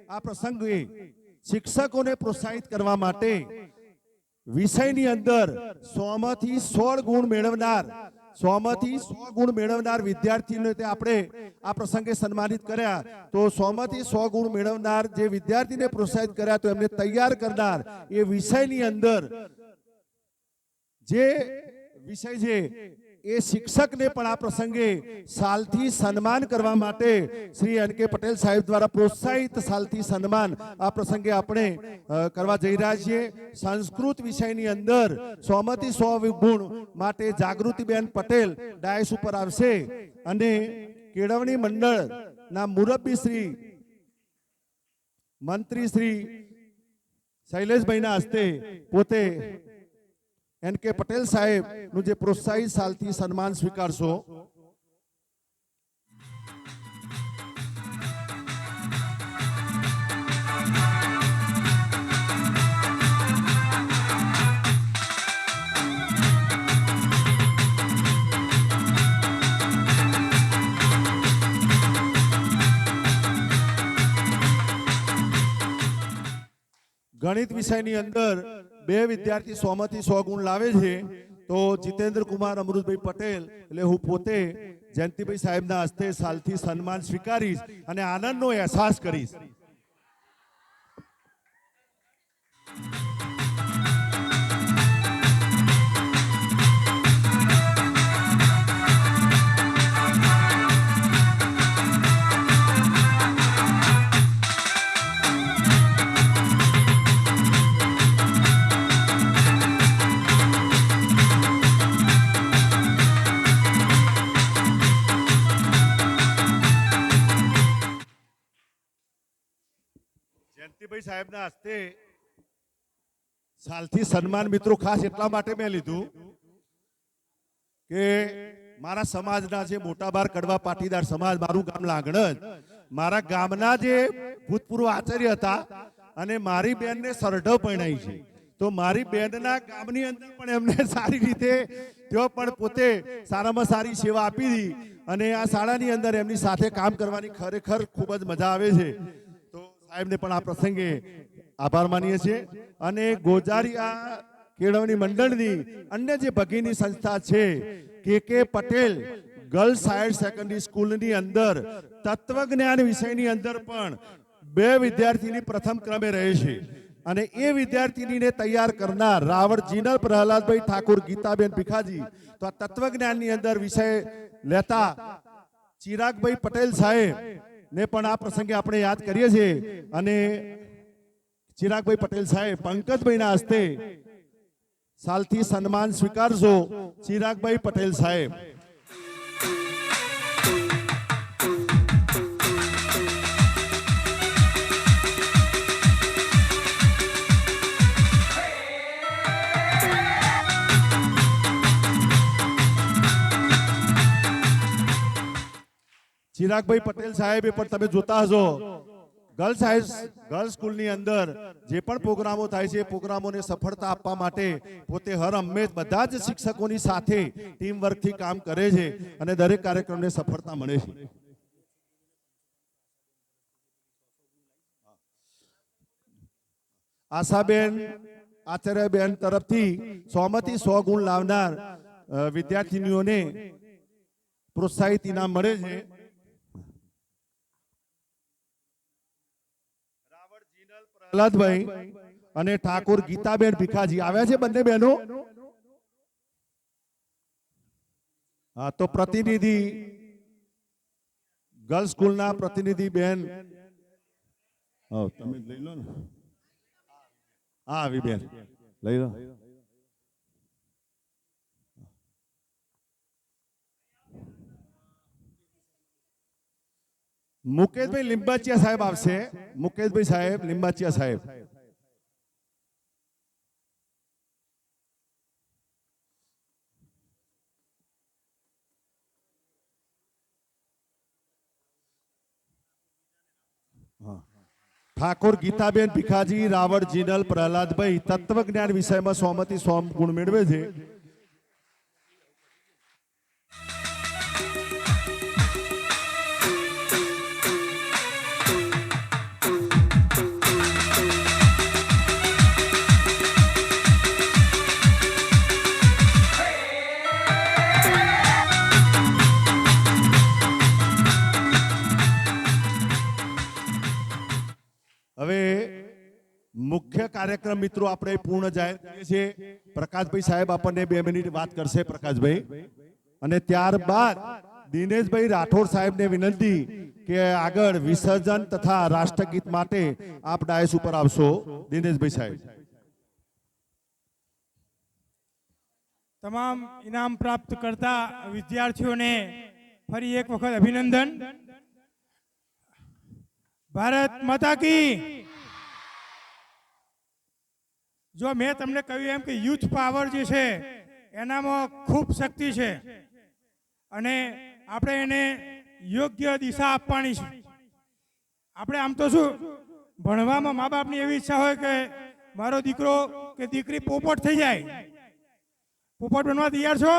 આ પ્રસંગે શિક્ષકોને પ્રોત્સાહિત કરવા માટે વિષયની અંદર 100 માંથી 100 ગુણ મેળવનાર વિદ્યાર્થીઓને આપણે આ પ્રસંગે સન્માનિત કર્યા. તો 100 માંથી 100 ગુણ મેળવનાર જે વિદ્યાર્થીને પ્રોત્સાહિત કર્યા, તો એમને તૈયાર કરનાર એ વિષયની અંદર જે વિષય છે એ શિક્ષકને પણ આ પ્રસંગે સાલથી સન્માન કરવા માટે શ્રી એન.કે. પટેલ સાહેબ દ્વારા પ્રોત્સાહિત સાલથી સન્માન આ પ્રસંગે આપણે કરવા જઈ રહ્યા છીએ. સંસ્કૃત વિષયની અંદર 100 માંથી 100 ગુણ માટે જાગૃતિબેન પટેલ ડાયસ ઉપર આવશે અને કેળવણી મંડળના મુરબ્બી શ્રી મંત્રી શ્રી શૈલેષભાઈના હસ્તે પોતે એન.કે. પટેલ સાહેબ નું જે પ્રોત્સાહિત સાલથી સન્માન સ્વીકારશો. ગણિત વિષયની અંદર 2 વિદ્યાર્થી 100 માંથી 100 ગુણ લાવે છે તો જીતેન્દ્ર કુમાર અમૃતભાઈ પટેલ એટલે હું પોતે જયંતિભાઈ સાહેબના હસ્તે સાલથી સન્માન સ્વીકારીશ અને આનંદનો અહેસાસ કરીશ. જયંતિભાઈ સાહેબના હસ્તે સાલથી સન્માન મિત્રો ખાસ એટલા માટે મેં લીધું કે મારા સમાજના જે મોટાભાર કડવા પાટીદાર સમાજ, મારું ગામ લાગણજ, મારા ગામના જે ભૂતપૂર્વ આચાર્ય હતા અને મારી બેનને સરઢવ પરણાઈ છે તો મારી બેનના ગામની અંદર પણ એમને સારી રીતે તેઓ પણ પોતે સારામાં સારી સેવા આપી હતી અને આ શાળાની અંદર એમની સાથે કામ કરવાની ખરેખર ખૂબ જ મજા આવે છે. તો સાહેબને પણ આ પ્રસંગે આભાર માનીએ છીએ અને ગોજારિયા કેળવણી મંડળની અન્ય જે ભગીની સંસ્થા છે કે પટેલ ગર્લ્સ હાયર સેકન્ડરી સ્કૂલની અંદર તત્વજ્ઞાન વિષયની અંદર પણ 2 વિદ્યાર્થીની પ્રથમ ક્રમે રહે છે અને એ વિદ્યાર્થીનીને તૈયાર કરનાર રાવળ જીનલ પ્રહલાદભાઈ ઠાકોર ગીતાબેન ભીખાજી તો આ તત્વજ્ઞાનની અંદર વિષય લેતા ચિરાગભાઈ પટેલ સાહેબ ને પણ આ પ્રસંગે આપણે યાદ કરીએ છીએ અને ચિરાગભાઈ પટેલ સાહેબ પંકજભાઈના હસ્તે સાલથી સન્માન સ્વીકારશો. ચિરાગભાઈ પટેલ સાહેબ. ચિરાગભાઈ પટેલ સાહેબે પણ તમે જોતા હશો ગર્લ્સ સ્કૂલની અંદર જે પણ પ્રોગ્રામો થાય છે પ્રોગ્રામોને સફળતા આપવા માટે પોતે હર હંમેશ બધા જ શિક્ષકોની સાથે ટીમ વર્કથી કામ કરે છે અને દરેક કાર્યક્રમને સફળતા મળે છે. આશાબેન આચાર્યબેન તરફથી 100 માંથી 100 ગુણ લાવનાર વિદ્યાર્થીનીઓને પ્રોત્સાહિત ઇનામ મળે છે. પ્રહલાદભાઈ અને ઠાકોર ગીતાબેન ભીખાજી આવ્યા છે બંને બહેનો. હા તો પ્રતિનિધિ ગર્લ્સ સ્કૂલના પ્રતિનિધિ બેન તમે લઈ લો ને. હા આવી બેન લઈ લો. મુકેશભાઈ લીંબાચિયા સાહેબ આવશે. મુકેશભાઈ સાહેબ લીંબાચિયા સાહેબ. ઠાકોર ગીતાબેન ભીખાજી રાવળ જીનલ પ્રહલાદભાઈ તત્વજ્ઞાન વિષયમાં 100 માંથી 100 ગુણ મેળવે છે. હવે મુખ્ય કાર્યક્રમ મિત્રો આપણે પૂર્ણ જાહેર કરીએ છીએ. પ્રકાશભાઈ સાહેબ આપણને 2 મિનિટ વાત કરશે. પ્રકાશભાઈ. અને ત્યારબાદ દિનેશભાઈ રાઠોડ સાહેબને વિનંતી કે આગળ વિસર્જન તથા રાષ્ટ્રગીત માટે આપ ડાયસ ઉપર આવશો. દિનેશભાઈ સાહેબ. તમામ ઇનામ પ્રાપ્ત કરતા વિદ્યાર્થીઓને ફરી એક વખત અભિનંદન. ભારત માતા કી. જો મેં તમને કહ્યું એમ કે યુથ પાવર જે છે એનામાં ખૂબ શક્તિ છે અને આપણે એને યોગ્ય દિશા આપવાની છે. આપણે આમ તો શું ભણવામાં મા બાપની એવી ઈચ્છા હોય કે મારો દીકરો કે દીકરી પોપટ થઈ જાય. પોપટ બનવા તૈયાર છો?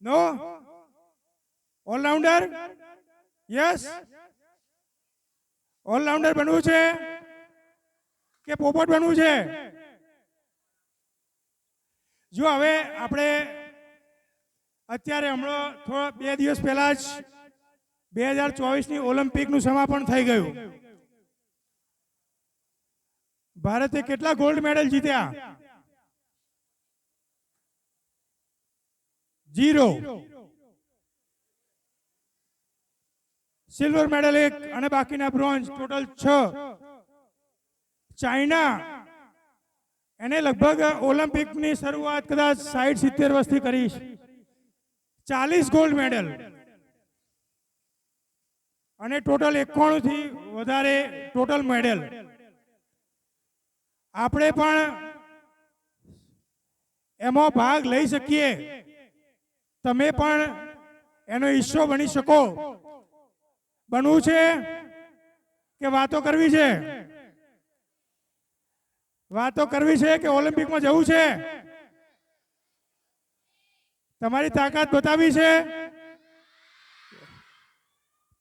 નો? ઓલરાઉન્ડર? યસ? ઓલરાઉન્ડર બનવું છે કે પોપટ બનવું છે? જો હવે આપણે અત્યારે હમણાં થોડા 2 દિવસ પહેલા જ 2024ની ઓલિમ્પિકનું સમાપન થઈ ગયું. ભારતે કેટલા ગોલ્ડ મેડલ જીત્યા? 0. સિલ્વર મેડલ 1 અને બાકીના બ્રોન્ઝ, ટોટલ 6. ચાઇના એને લગભગ ઓલિમ્પિકની શરૂઆત કદાચ 60-70 વર્ષથી કરી. 40 ગોલ્ડ મેડલ અને ટોટલ 91 થી વધારે ટોટલ મેડલ. આપણે પણ એમાં ભાગ લઈ શકીએ. તમે પણ એનો હિસ્સો બની શકો. બનવું છે કે વાતો કરવી છે? વાતો કરવી છે કે ઓલિમ્પિકમાં જવું છે? તમારી તાકાત બતાવી છે?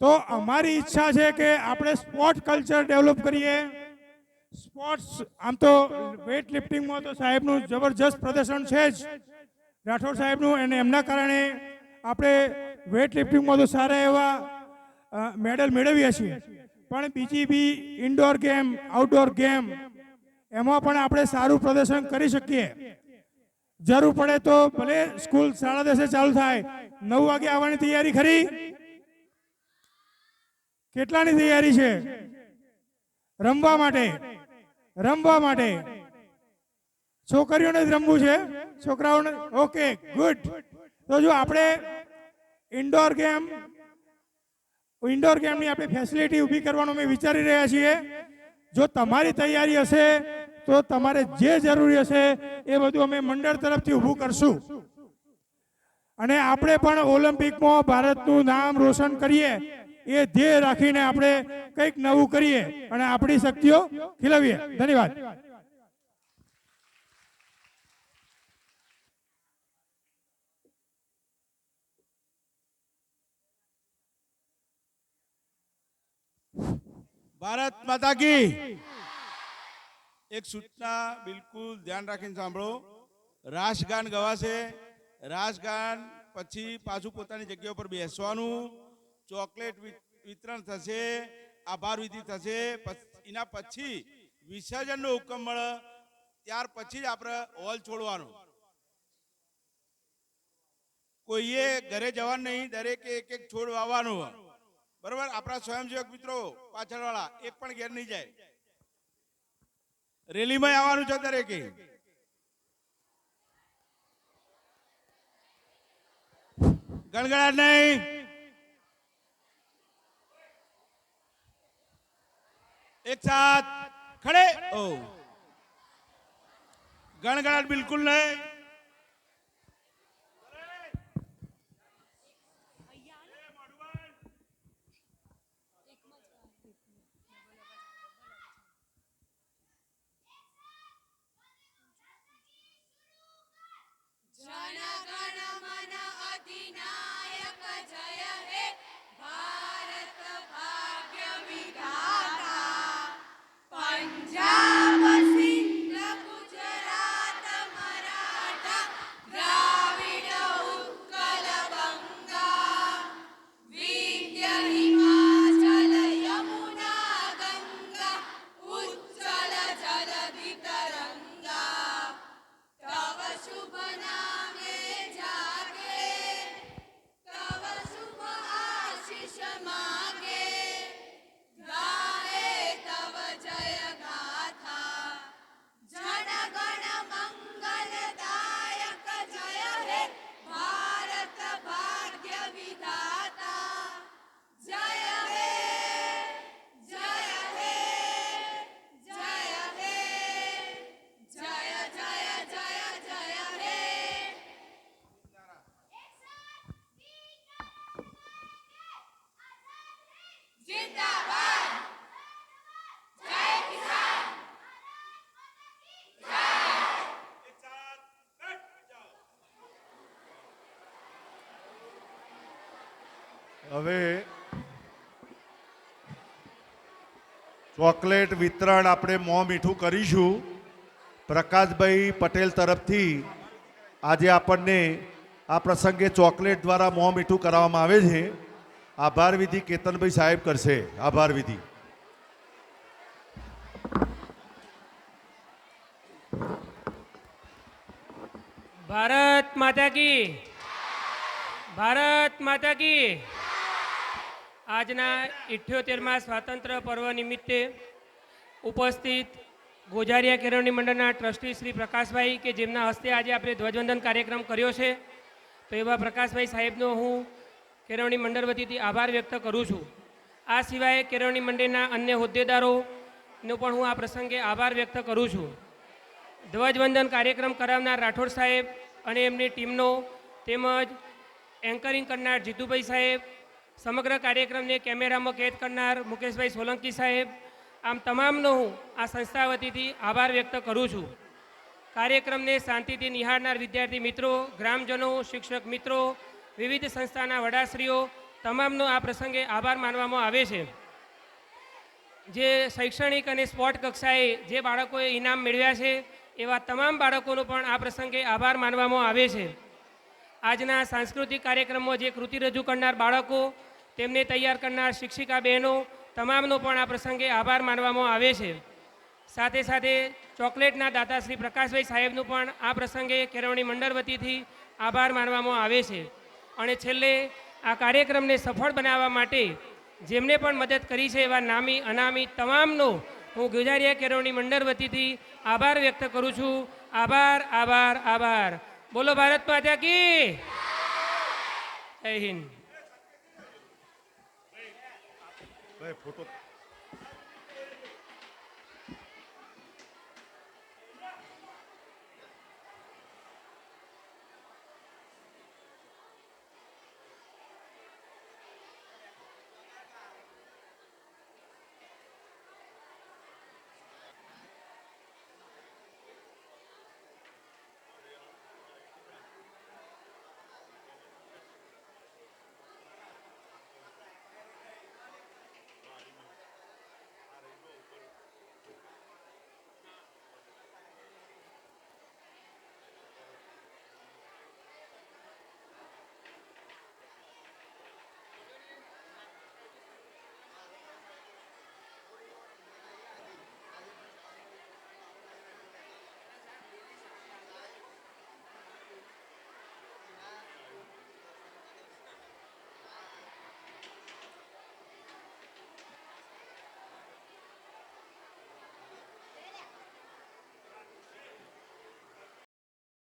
તો અમારી ઈચ્છા છે કે આપણે સ્પોર્ટ કલ્ચર ડેવલપ કરીએ. સ્પોર્ટ્સ આમ તો વેઇટ લિફ્ટિંગમાં તો સાહેબનું જબરજસ્ત પ્રદર્શન છે જ, રાઠોડ સાહેબનું, અને એમના કારણે આપણે વેઇટ લિફ્ટિંગમાં તો સારા એવા મેડલ મેળવીએ છીએ. પણ બીજી બી ઇન્ડોર ગેમ, આઉટડોર ગેમ એમાં પણ આપણે સારું પ્રદર્શન કરી શકીએ. જરૂર પડે તો ભલે સ્કૂલ 10:30 ચાલુ થાય, 9 વાગે આવવાની તૈયારી ખરી? કેટલાની તૈયારી છે? રમવા માટે. રમવા માટે છોકરીઓને જ રમવું છે, છોકરાઓને? Okay, good. તો જો આપણે ઇન્ડોર ગેમની આપણે ફેસિલિટી ઊભી કરવાનું અમે વિચારી રહ્યા છીએ. જો તમારી તૈયારી હશે તો તમારે જે જરૂરી હશે એ બધું અમે મંડળ તરફથી ઊભું કરશું. અને આપણે પણ ઓલિમ્પિકમાં ભારતનું નામ રોશન કરીએ એ ધ્યેય રાખીને આપણે કંઈક નવું કરીએ અને આપણી શક્તિઓ ખીલવીએ. ધન્યવાદ. ભારત માતા કી. એક સૂચના બિલકુલ ધ્યાન રાખીને સાંભળો. રાષ્ટ્રગાન ગવાશે. રાષ્ટ્રગાન પછી પાછું પોતાની જગ્યા ઉપર બેસવાનું. ચોકલેટ વિતરણ થશે, આભાર વિધિ થશે. એના પછી વિસર્જનનો હુકમ મળે, ત્યાર પછી જ આપણે હોલ છોડવાનો. કોઈએ ઘરે જવાનું નહીં, દરેકે એક છોડ વાવવાનો. બરોબર? આપણા સ્વયંસેવક મિત્રો પાછળ વાળા એક પણ ઘેર નહીં જાય. રેલીમાં આવવાનું છે દરેકે. ગણગણાટ નહીં. એક સાથ ખડે. ઓ ગણગણાટ બિલકુલ નહીં. હવે ચોકલેટ વિતરણ આપણે મોં મીઠું કરીશું. પ્રકાશભાઈ પટેલ તરફથી આજે આપણને આ પ્રસંગે ચોકલેટ દ્વારા મોં મીઠું કરાવવામાં આવે છે. આભાર વિધિ કેતનભાઈ સાહેબ કરશે. આભાર વિધિ. ભારત માતા કી, ભારત માતા કી. આજના 78મા સ્વાતંત્ર્ય પર્વ નિમિત્તે ઉપસ્થિત ગોજારિયા કેળવણી મંડળના ટ્રસ્ટી શ્રી પ્રકાશભાઈ કે જેમના હસ્તે આજે આપણે ધ્વજવંદન કાર્યક્રમ કર્યો છે, તો એવા પ્રકાશભાઈ સાહેબનો હું કેળવણી મંડળ વતીથી આભાર વ્યક્ત કરું છું. આ સિવાય કેળવણી મંડળના અન્ય હોદ્દેદારોનો પણ હું આ પ્રસંગે આભાર વ્યક્ત કરું છું. ધ્વજવંદન કાર્યક્રમ કરાવનાર રાઠોડ સાહેબ અને એમની ટીમનો, તેમજ એન્કરિંગ કરનાર જીતુભાઈ સાહેબ, સમગ્ર કાર્યક્રમને કેમેરામાં કેદ કરનાર મુકેશભાઈ સોલંકી સાહેબ, આમ તમામનો હું આ સંસ્થા વતીથી આભાર વ્યક્ત કરું છું. કાર્યક્રમને શાંતિથી નિહાળનાર વિદ્યાર્થી મિત્રો, ગ્રામજનો, શિક્ષક મિત્રો, વિવિધ સંસ્થાના વડાશ્રીઓ, તમામનો આ પ્રસંગે આભાર માનવામાં આવે છે. જે શૈક્ષણિક અને સ્પોર્ટ કક્ષાએ જે બાળકોએ ઇનામ મેળવ્યા છે એવા તમામ બાળકોનો પણ આ પ્રસંગે આભાર માનવામાં આવે છે. આજના સાંસ્કૃતિક કાર્યક્રમમાં જે કૃતિ રજૂ કરનાર બાળકો, તેમને તૈયાર કરનાર શિક્ષિકા બહેનો, તમામનો પણ આ પ્રસંગે આભાર માનવામાં આવે છે. સાથે સાથે ચોકલેટના દાતા શ્રી પ્રકાશભાઈ સાહેબનું પણ આ પ્રસંગે કેળવણી મંડળ વતીથી આભાર માનવામાં આવે છે. અને છેલ્લે આ કાર્યક્રમને સફળ બનાવવા માટે જેમને પણ મદદ કરી છે એવા નામી અનામી તમામનો હું ગોજારિયા કેળવણી મંડળ વતીથી આભાર વ્યક્ત કરું છું. આભાર, આભાર, આભાર. બોલો ભારત માતા કી. જય હિન્દ. ફોટો